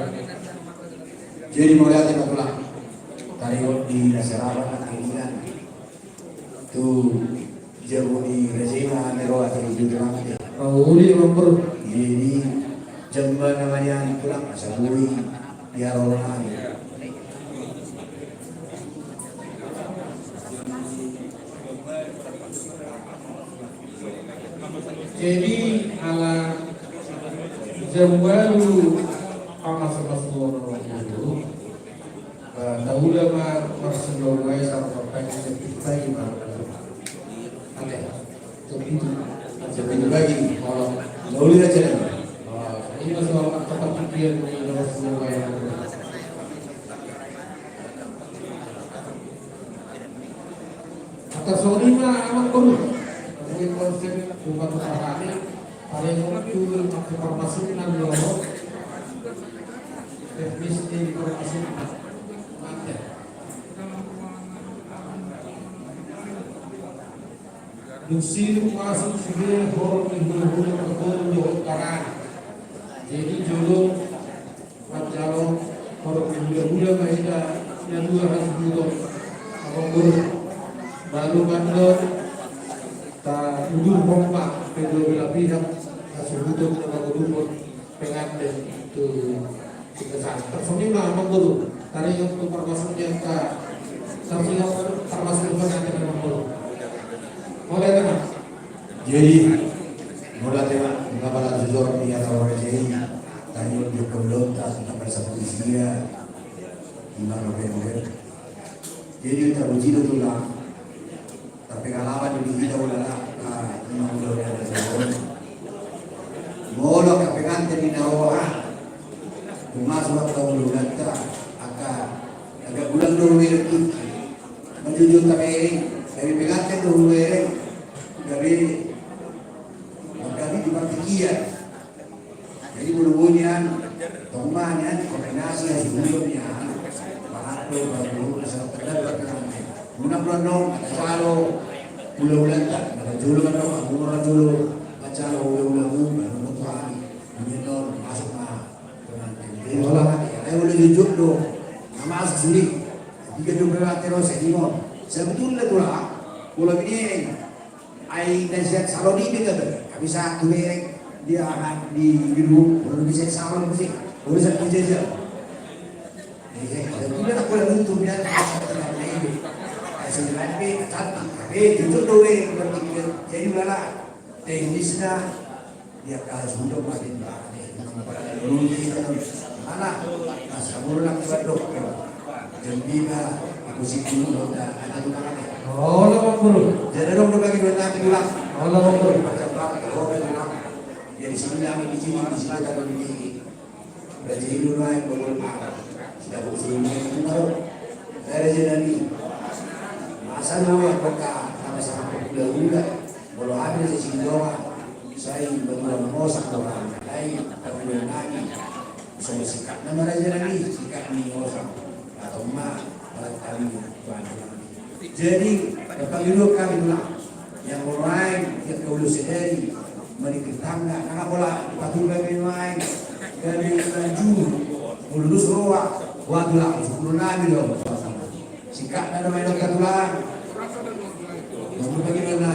Jadi mau lihat yang pulang tadi di Nasarawa akhirnya tuh jauh di Rezima Nero atau di Jurang. Uli memang bodoh. Jadi jembat namanya pulang asal bui biar orang. Jadi ala Jambalu sama sesuatu itu dahulu mah Rasulullah SAW kita gimana? Oke, Jadi bagi kalau dahulu aja. ini masalah tempat pikir dari Rasulullah yang atas lima amat perlu. Mungkin konsep bukan usahanya paling muncul informasi nan loro definisi informasi mati. Dusil masuk sebagai horor hulu kebun di utara. Jadi jodoh macam horor hulu mahida yang dua harus jodoh. Abang baru bandot tak udur pompa kedua belah pihak kasih butuh nama guru pengantin itu kesan tersebut memang guru tadi yang untuk permasuk yang tak tersiap termasuk pengantin memang guru boleh kan? Jadi mulai tema mengapalah jujur di atau jadi tadi untuk kebelum tak sampai satu usia lima November. Jadi kita uji dulu lah. Tapi pengalaman di kita udah memang udah ada tahun. Molo kapengantin di Nawa, masuk tahun dulu nanti agak bulan dulu itu menjujur kami dari pengantin dulu dari di Partikian. Jadi bulu-bulunya, tomanya, kombinasi sebelumnya, bahagia baru asal terdapat pengantin. Muna dong, kalau ulang-ulang tak, ada dulu kan dong, umur dulu, baca ulang-ulang baru mutuan, menyenor masuk mah, jadi orang ayo boleh jujur dong, nama asal sendiri, jika jumpa terus sedimo, sebetulnya tu lah, kalau ini, ay nasihat salon ini kan, bisa tuh dia akan di rumah, kalau bisa salon musik, kalau bisa kerja, jadi sebetulnya aku dah untuk dia sebenarnya cantik, jujur doa berpikir jadi malah teknisnya dia kalau sudah makin banyak, mana asal nak buat dokter, jadinya aku sih dulu ada di mana? Oh, lama bro. Jadi dong bagi dua nanti pulang. Oh, lama bro. Macam apa? Kalau pulang, jadi sebenarnya di sini kalau di jadi dulu yang boleh sudah berusaha itu dari jadi asal yang berkah sama-sama populer juga kalau ada di sini doang saya betul memosak orang lain populer lagi saya sikap nama raja lagi sikap ni orang atau mak kali jadi dapat hidup kami dulu yang orang yang dulu sendiri menikah tangga nggak boleh patuh kami main dari laju lulus roa waktu lah 10 nabi dong sikap dan main katulan bagaimana?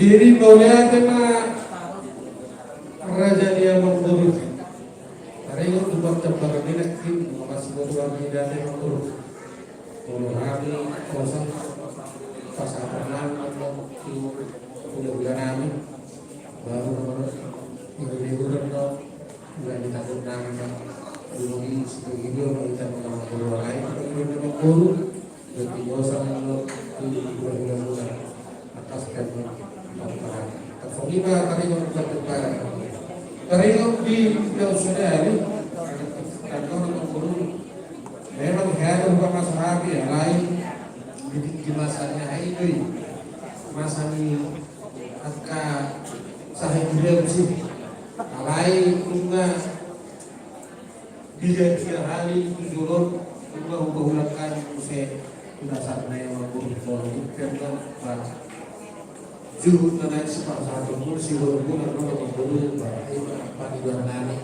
Jadi boleh tema Raja dia mengurus. Hari itu buat tempat ini nanti masih berdoa tidak ada mengurus. Kalau hari kosong pasangan atau bulan kami baru bulan bulan kita tentang dulu sebagai kita mengenal berdoa lain kita mengurus dan biasa bulan atas dan Lima kali melakukan perkara. Karena di saudari atau guru memang ada beberapa sahabat yang lain di masanya itu masa ini akan sahih beliau sih. Lain juga dia hari turun juga menggunakan musik sudah saatnya yang menggunakan perkara juhud dengan sifat satu kursi berhubungan dengan mengguru apa di luar nani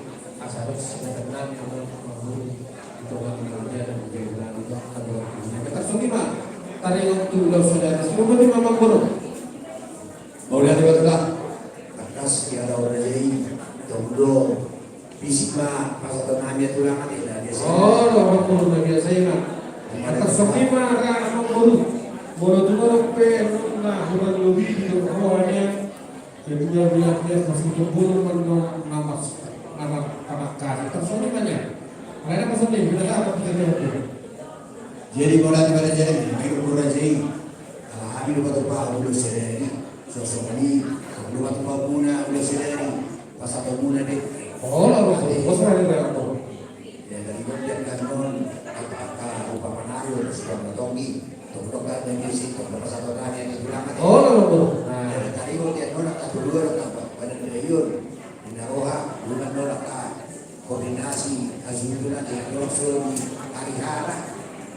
asal sebenarnya yang mengguru itu orang kerja dan menjadi lagi kedua kita semua tadi waktu udah saudara semua di mama guru Mau lihat betul atas tiada orang jadi jomblo fisik mah pas atau namanya tulang hati dah biasa. orang guru biasa ya atas semua ada guru boleh juga nah bukan lebih di bawahnya kedua belah dia masih kumpul nama kasih tersebut banyak lain apa sendiri kita apa kita jawab Jadi mau lihat pada jadi bikin ukuran jadi kami lupa tuh udah sedari sosok ini lupa tuh muna udah sedari pas atau muna deh. lah bos ada berapa Ya dari bagian kanon apa lupa menaruh sudah mentongi. Untuk dan fisik untuk satu orang yang dibilang bos nah tadi waktu yang nolak atau dua apa pada triliun dinaroha bukan nolak koordinasi hasil itu nanti langsung hari-hari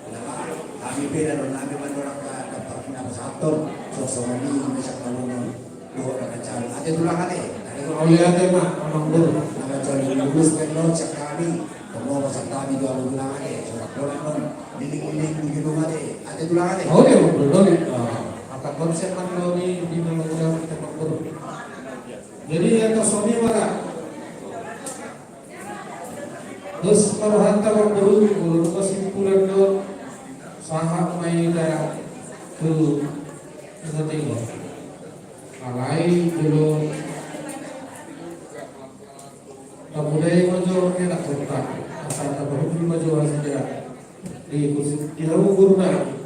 kenapa kami beda dan kami menolak dapat kenapa satu sosok ini bisa ngomong dua orang cari ada tulang ada mau lihat ya mak orang guru nama cari lulus penol sekali ngomong masa kami dua tulang ada surat doang dinding-dinding di rumah deh ada tulang ada oh ya betul apa konsep mandori di mana kita guru jadi yang tersuami mana terus kalau hantar guru kesimpulan do sahab maida tu kita tengok alai dulu kemudian maju kita kontak asal terbaru maju saja di kursi guru na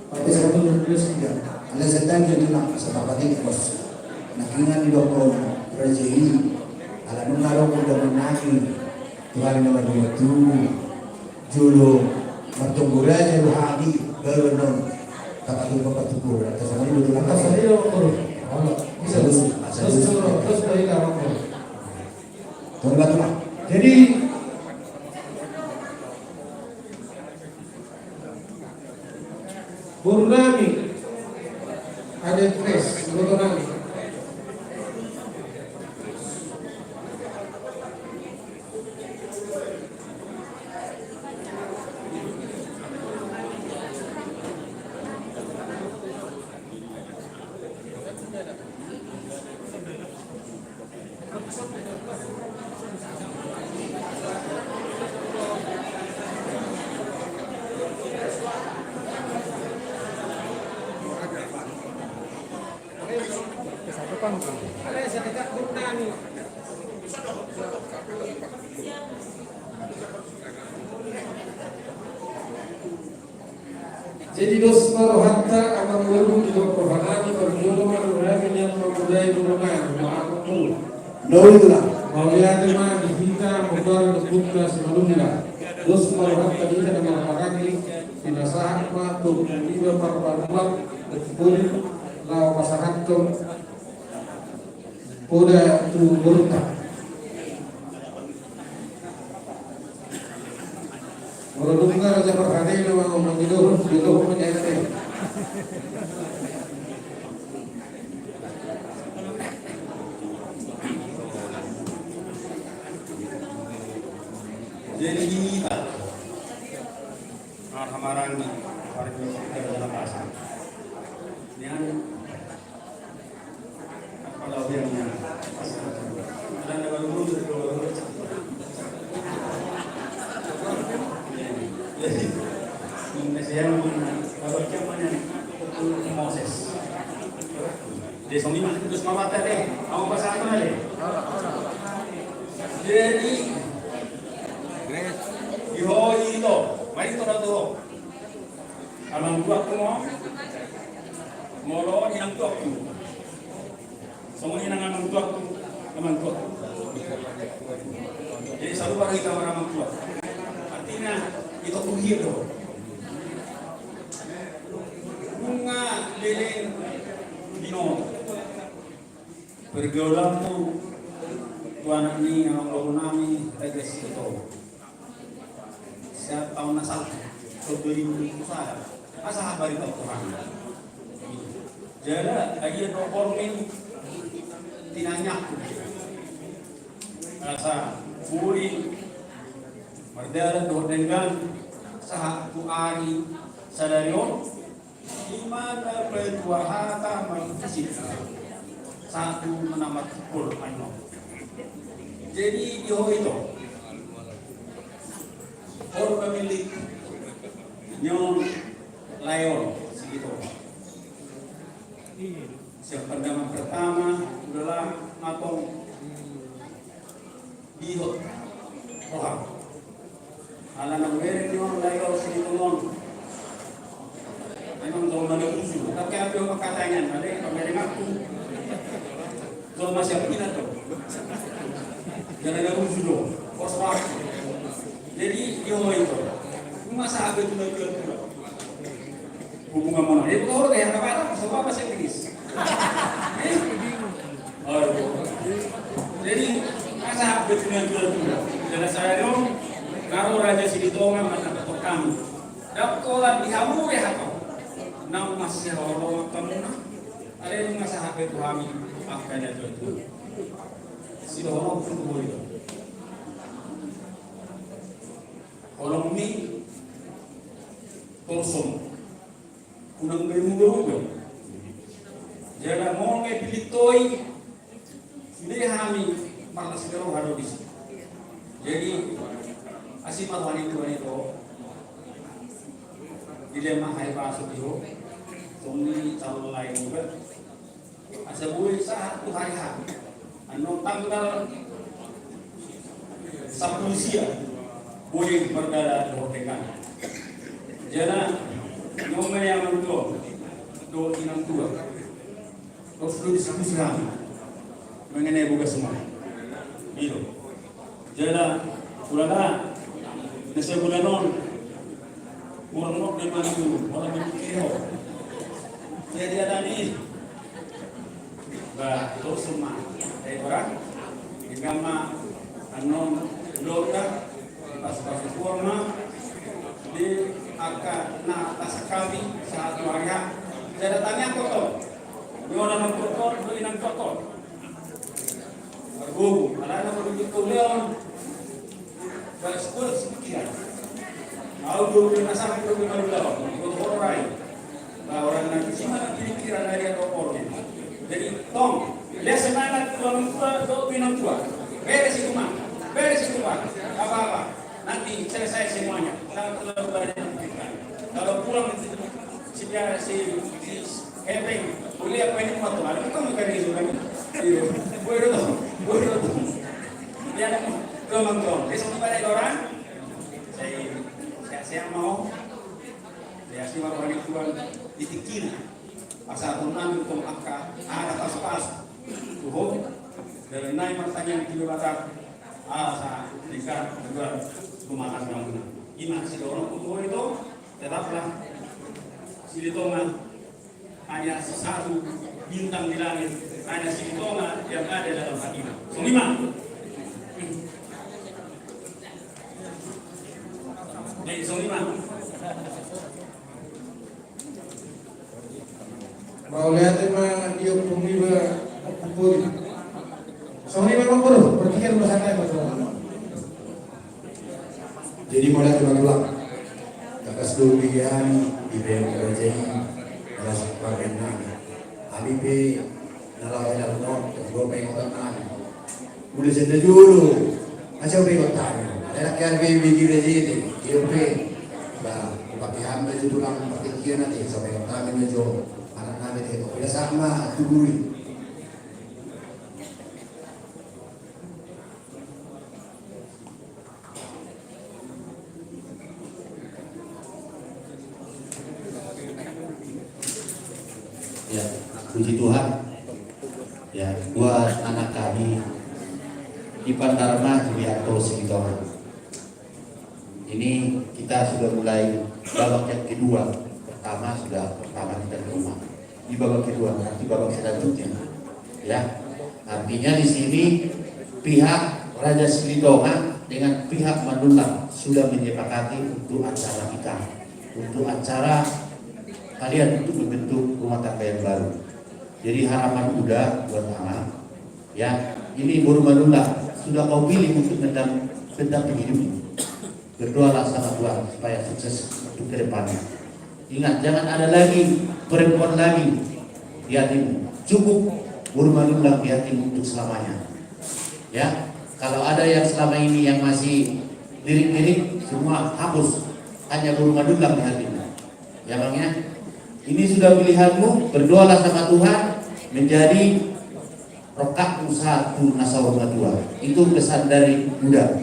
pada satu nulis dia ada sedang jadi nak sebapak ini bos nakingan di dokter rezeki ala nungalong udah menangi Tuhan nomor 2 julu bertungguran yang hadi baru non kata tu bapak tukur atas sama ini dulu atas apa tadi dokter bisa terus dari dalam Tuhan batulah jadi guru nami ada tres guru nami ada saya tidak guru nami jadi dos marohanta akan guru di perbanani perjuangan urami yang memudai gurungan ma'akul no itulah mau lihat mana di kita modal untuk sebelumnya dos marohanta kita dengan paragi dinasahan ma tu juga parbaruak betul lau pasangan tu udah tu berita kalau dengar aja perhatian itu ngomong gitu menjadi Jadi gini Pak, Hamaran pariwisata dalam bahasa. Yang yang ada baru jadi saya kalau zamannya Moses dia soniman terus mama tadi mau bahasa apa deh jadi Ihoi itu mari kita tahu alam dua semua moro yang tua tu semua yang alam tua tu alam tua jadi selalu baru kita alam tua artinya itu hidup bunga lilin dino pergaulanmu tuan ini yang Allah nami aja situ saya tahun asal 2000 saya asa habari tahu Tuhan jadi aja dokor ini tinanya asa puri mardara dodengan sahatu ari sadario imana petuahata mangkisip satu menamat pul ano jadi yo itu orang pemilik nyon layon segitu siap pertama adalah matong bihot roham ala nang beri nyon layon segitu non memang kalau ada usul tapi apa yang katanya ada yang aku kalau masih apa kita tuh jangan ada usul dong kos waktu jadi yo itu masa ada itu lagi hubungan mana itu orang yang apa semua bahasa Inggris jadi masa ada itu lagi dan saya dong kalau Raja Silitonga mana ketok kami dapat dihamu ya apa nam masih orang kamu ada yang masa HP itu kami akan itu si orang pun boleh kalau ini kosong unang bermuda jangan mau ngepilih toy sudah kami malah sekarang harus jadi asyik wanita dilema hai pasuk itu Tunggu calon lain juga. Asa buih satu hari anu tanggal 10 sia boleh berdara dotekan. Jana nomor yang mentua do inang tua. Terus lu diskusi kami mengenai buka semua. Itu. Jana ulana nasi bulanon murmur di mana dulu orang mikir. Jadi ada ni, bah terus semua, dari orang, agama, anon, loka, pas kurma, di akar na atas kami saat warga. Saya tanya kotor, orang nak kotor, beli nang kotor. Berguru, ada nak pergi kuliah, bersekolah sekian. Aku dulu nasab pergi kuliah, kotor orang. Orang nanti cuma pikiran dari orang. Jadi tong, lihat semangat orang tua do pinang tua. Beres itu mah, apa-apa. Nanti selesai semuanya. Kalau banyak kalau pulang si Hepeng, kuliah apa ini foto? Ada kamu kan itu kan? Iyo, bodoh. Dia ada tong. Besok pada orang, saya mau. Ya si warga Tuhan ditikir pasal tunang itu angka ada pas tuhuk dari naik martanya di batak asa tingkat juga rumahan bangunan iman si orang kutuh itu tetaplah Silitonga hanya satu bintang di langit hanya Silitonga yang ada dalam hatinya Suniman jadi Suniman mau lihat emang dia pengiba pun soalnya memang perlu berpikir bersama betul. Jadi mulai terbang kakas durian di bawah kerajaan rasa pagana. Abi be nalawa lang no, siguro pa yung otak na. Muli sa dulu, masih udah otak. Ada kaya bibigil na dito, iyo pe, ba, pakihan na dito lang pakikiyan natin sa mga otak na dito, anak namin ito, kaya sama, tuguri. Ya, puji Tuhan. Ya, buat anak kami Ipan Dharma Julianto Sigitongan. Ini kita sudah mulai babak yang kedua. Pertama kita di rumah. Di babak kedua, nanti babak selanjutnya. Ya, artinya di sini pihak Raja Sigitongan dengan pihak Manula sudah menyepakati untuk acara kita, untuk acara kalian untuk membentuk rumah tangga yang baru. Jadi harapan udah buat anak, ya ini baru Manula sudah kau pilih untuk mendampingi hidupmu. Berdoalah sama Tuhan supaya sukses untuk kedepannya. Ingat, jangan ada lagi perempuan lagi di hatimu. Cukup baru Manula di hatimu untuk selamanya. Ya, kalau ada yang selama ini yang masih lirik-lirik, semua hapus. Hanya baru Manula di hatimu. Ya bang ya. Ini sudah pilihanmu, berdoalah sama Tuhan menjadi rokatmu satu nasawah dua. Itu pesan dari Buddha.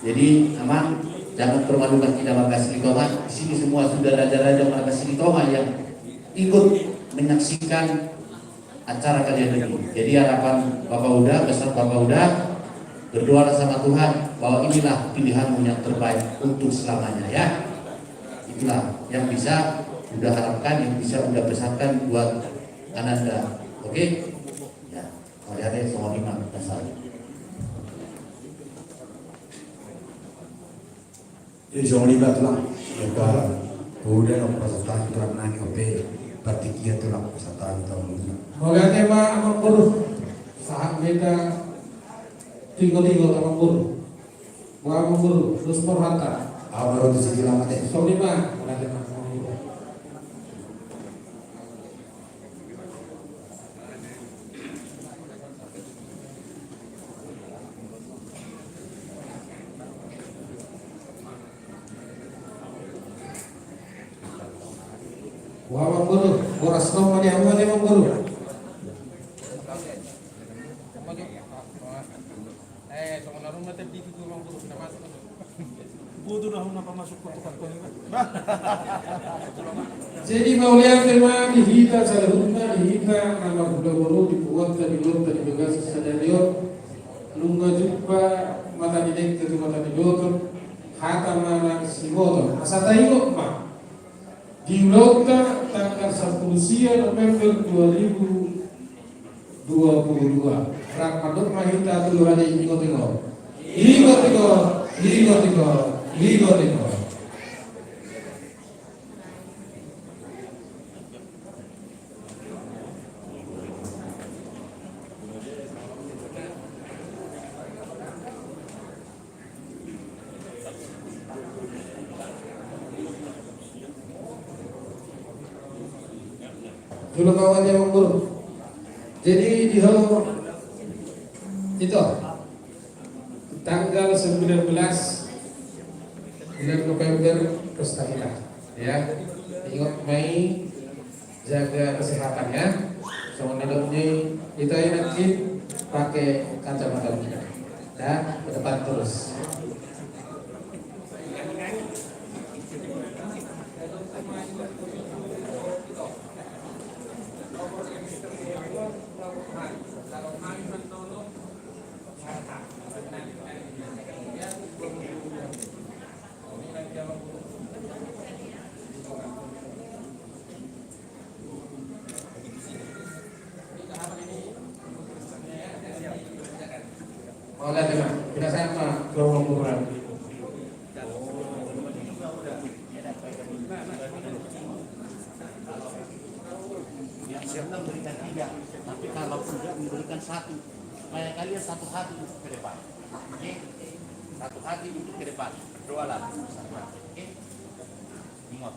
Jadi aman, jangan permalukan kita Marga Sigitongan. Di sini semua sudah raja-raja Marga Sigitongan yang ikut menyaksikan acara kalian ini. Jadi harapan Bapak Uda, pesan Bapak Uda, berdoalah sama Tuhan bahwa inilah pilihanmu yang terbaik untuk selamanya ya. Itulah yang bisa udah harapkan, yang bisa udah pesankan buat Ananda. Oke? Ya, mari semua imam dasar. Jadi soal ini batulah, mereka udah no peserta tulang nani ope, patikia tulang peserta tahun ini. Oleh tema amang guru, saham beda tinggal amang guru, amang guru, terus perhata. Baru itu sekilas mati. Soal lima, oleh tema. Wah, guru, boras nomor yang mana yang guru? Jadi maulian tema dihita salahuna dihita nama guru dibuat dari luar dari begas sadariot lunga jumpa mata didek ke mata didotor hata mana simoto asata ingot mah di Lota tanggal 10 November 2022 Ramadan mahita tuhan ingot dulu kawannya mengguru. Jadi di itu tanggal 19 bulan November pesta kita, ya. Ingat Mei, jaga kesehatannya. Sama dalamnya kita nanti pakai kacamata kita, ya, ke depan terus. Oleh tema, kita sama kelompok kurang. Siapa memberikan 3, tapi kalau sudah memberikan 1, supaya kalian satu hati untuk ke depan. Oke? Satu hati untuk ke depan. Berdoalah bersama. Oke? Ingat.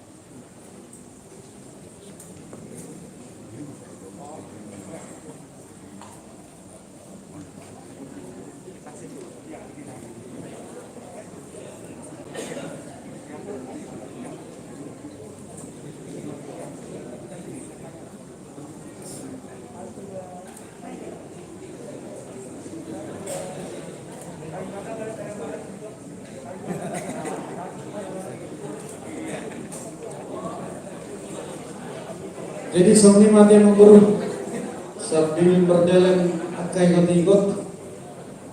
Jadi Sony mati mengguru sambil berjalan akai ikut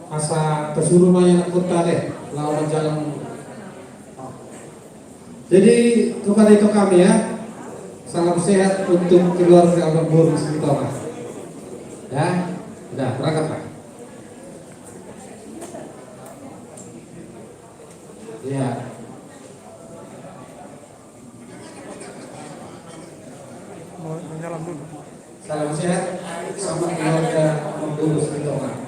asa tersuruh mayan akut tale lawan jalan. Jadi kepada itu kami ya, salam sehat untuk keluarga Abang Buru Sintoma. Ya, udah berangkat Pak. Ya. Salam sehat sama keluarga Abang Buru Sintoma.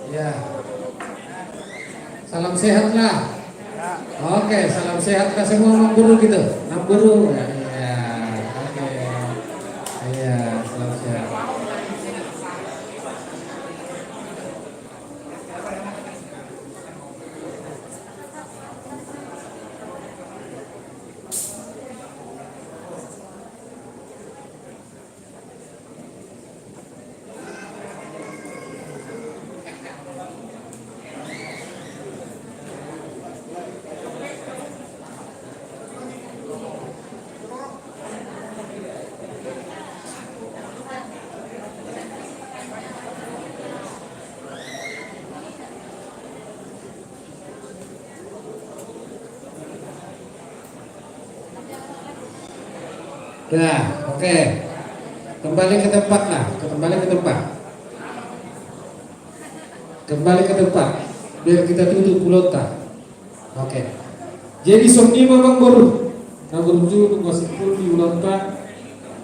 Ya. Salam sehat lah. Oke, salam sehat ke semua Namburu gitu. Namburu. Ya, ya. Oke. Ya, salam sehat. Nah, oke. Kembali ke tempat lah, kembali ke tempat. Kembali ke tempat. Biar kita tutup kulota. Oke. Jadi Sony Bang Buru. Namburu untuk masih pun di ulota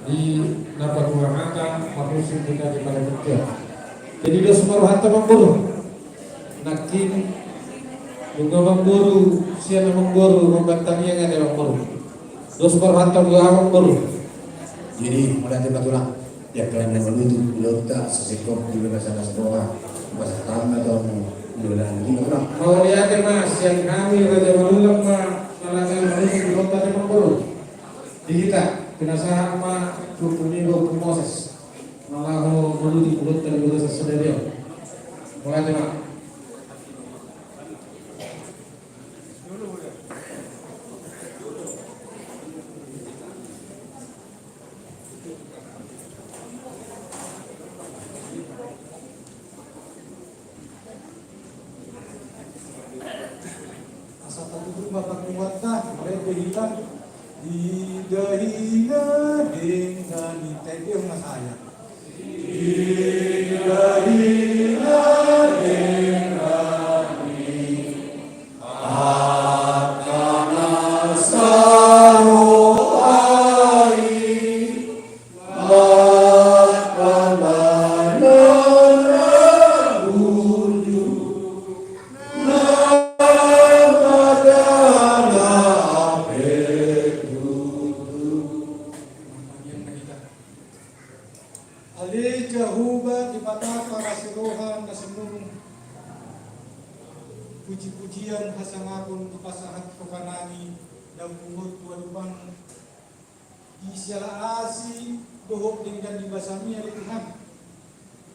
di Napa Dua Mata, marusin kita di pada betul. Jadi dia semua hata Bang Buru. Nakin juga Bang Buru, siapa Bang Buru, membantannya yang ada Bang Buru. Dos perhatian gua Bang Buru. Jadi mulai tempat ulang ya kalian yang menuju ulota sesekop di bahasa Nasroa bahasa Tama atau mudah-mudahan ini ulang. Mau lihat ya Mas, yang kami Raja Malulang Pak Malakan menuju ulota di Bang Buru. Di kita penasaran Pak Kukumigo Kumoses malah menuju ulota di bahasa Sedadio. Mulai Pak. Asa patutup mata kuwata, mereka hilang di dahina dengan itu yang saya. Di dahina dengan akan asamu ai akan Ali Jahuba di mata para sirohan na semulung puji-pujian hasangapun di pasahat kokanani dan pungut wadupang isyala asi dohok dengan dibasami oleh Tuhan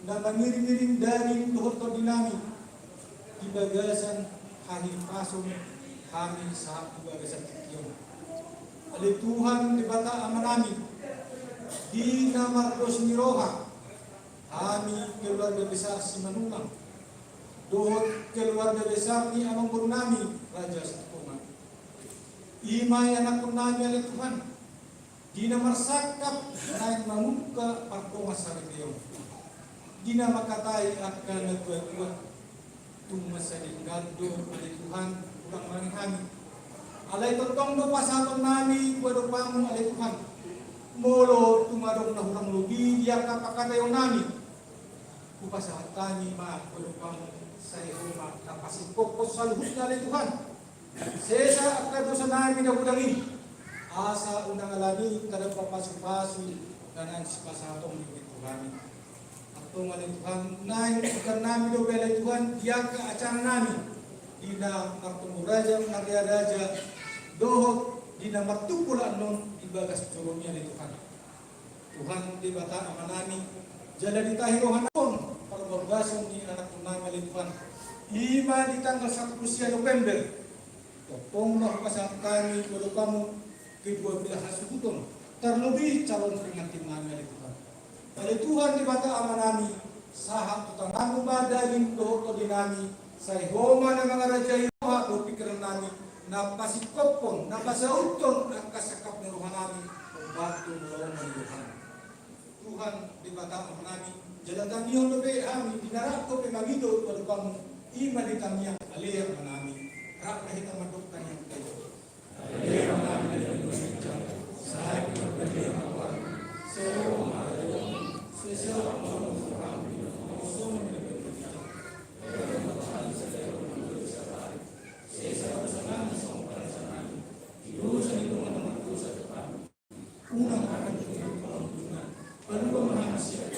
dan mengiring-iring dari dohok dinami di bagasan hari pasung hari saat di bagasan kikiong oleh Tuhan di bata amanami di nama Dos Niroha kami keluarga besar Simanulang dohot keluarga besar ni Amang Purnami Raja Satkongan imay anak Purnami oleh Tuhan di nama sakap naik mamuka parkongas sa Rio di nama katai akan nagkuat-kuat tumasaling gado oleh Tuhan kurang maring kami alay totong do pasatong nami kuado pamu oleh Tuhan molo tumadong na hurang lugi dia kapakatayo nami upasahat kami ma kulupang sa ihuma kapasipok ko sa luhut na Tuhan sesa akado sa nami na budangin asa unang alani kada papasok-pasok kanan si pasatong ni Tuhan. Ako nga Tuhan, nain ikan namin do bela Tuhan, diag ka acara namin. Di na magtumuraja, nagyaraja, dohot, di na magtupulan nun, ibagas turunnya ni Tuhan. Tuhan, di bata ama namin, jala di tahirohan akon, para magbasong ni anak namin ni Tuhan. Ima di tanggal 1 November, kapong makapasang kami, wala pa mo, kedua belah hasukuton, terlebih calon pengantin namin ni Tuhan. Pada Tuhan di bata ama namin, sahak tutang namin ba daging dohot o dinami, sa ihoma ng mga raja ihoha o pikiran namin, na pasikopon, na pasauton ang kasakap ng ruhan namin, o bago mulaw ng Tuhan. Tuhan di bata ama namin, jalatan niyo nabe amin, dinarap ko pemamido, wala pa mo, imalitan niya, aliyang manami, rak na hitang maduktan niyang kayo. Aliyang manami, aliyang manami, sa akin ang aliyang manami, sa iyo ang aliyang manami, sa iyo ang aliyang manami, sa iyo ang unang akan tutup pengampunan, penuh manusia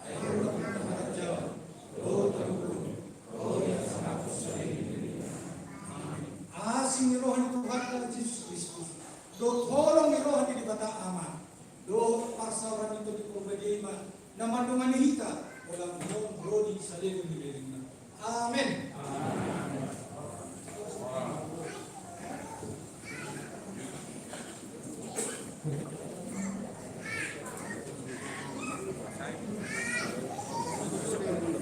ay Allah Tuhan Jawa, roh terhubung, roh yang sangat besar ini. Amin. Asing roh ni Tuhan dari Yesus Kristus, do tolong ni roh di bata aman, do parsawan itu di pembedaiman, nama dengan hita, dalam roh di salib di. Amin. Amin.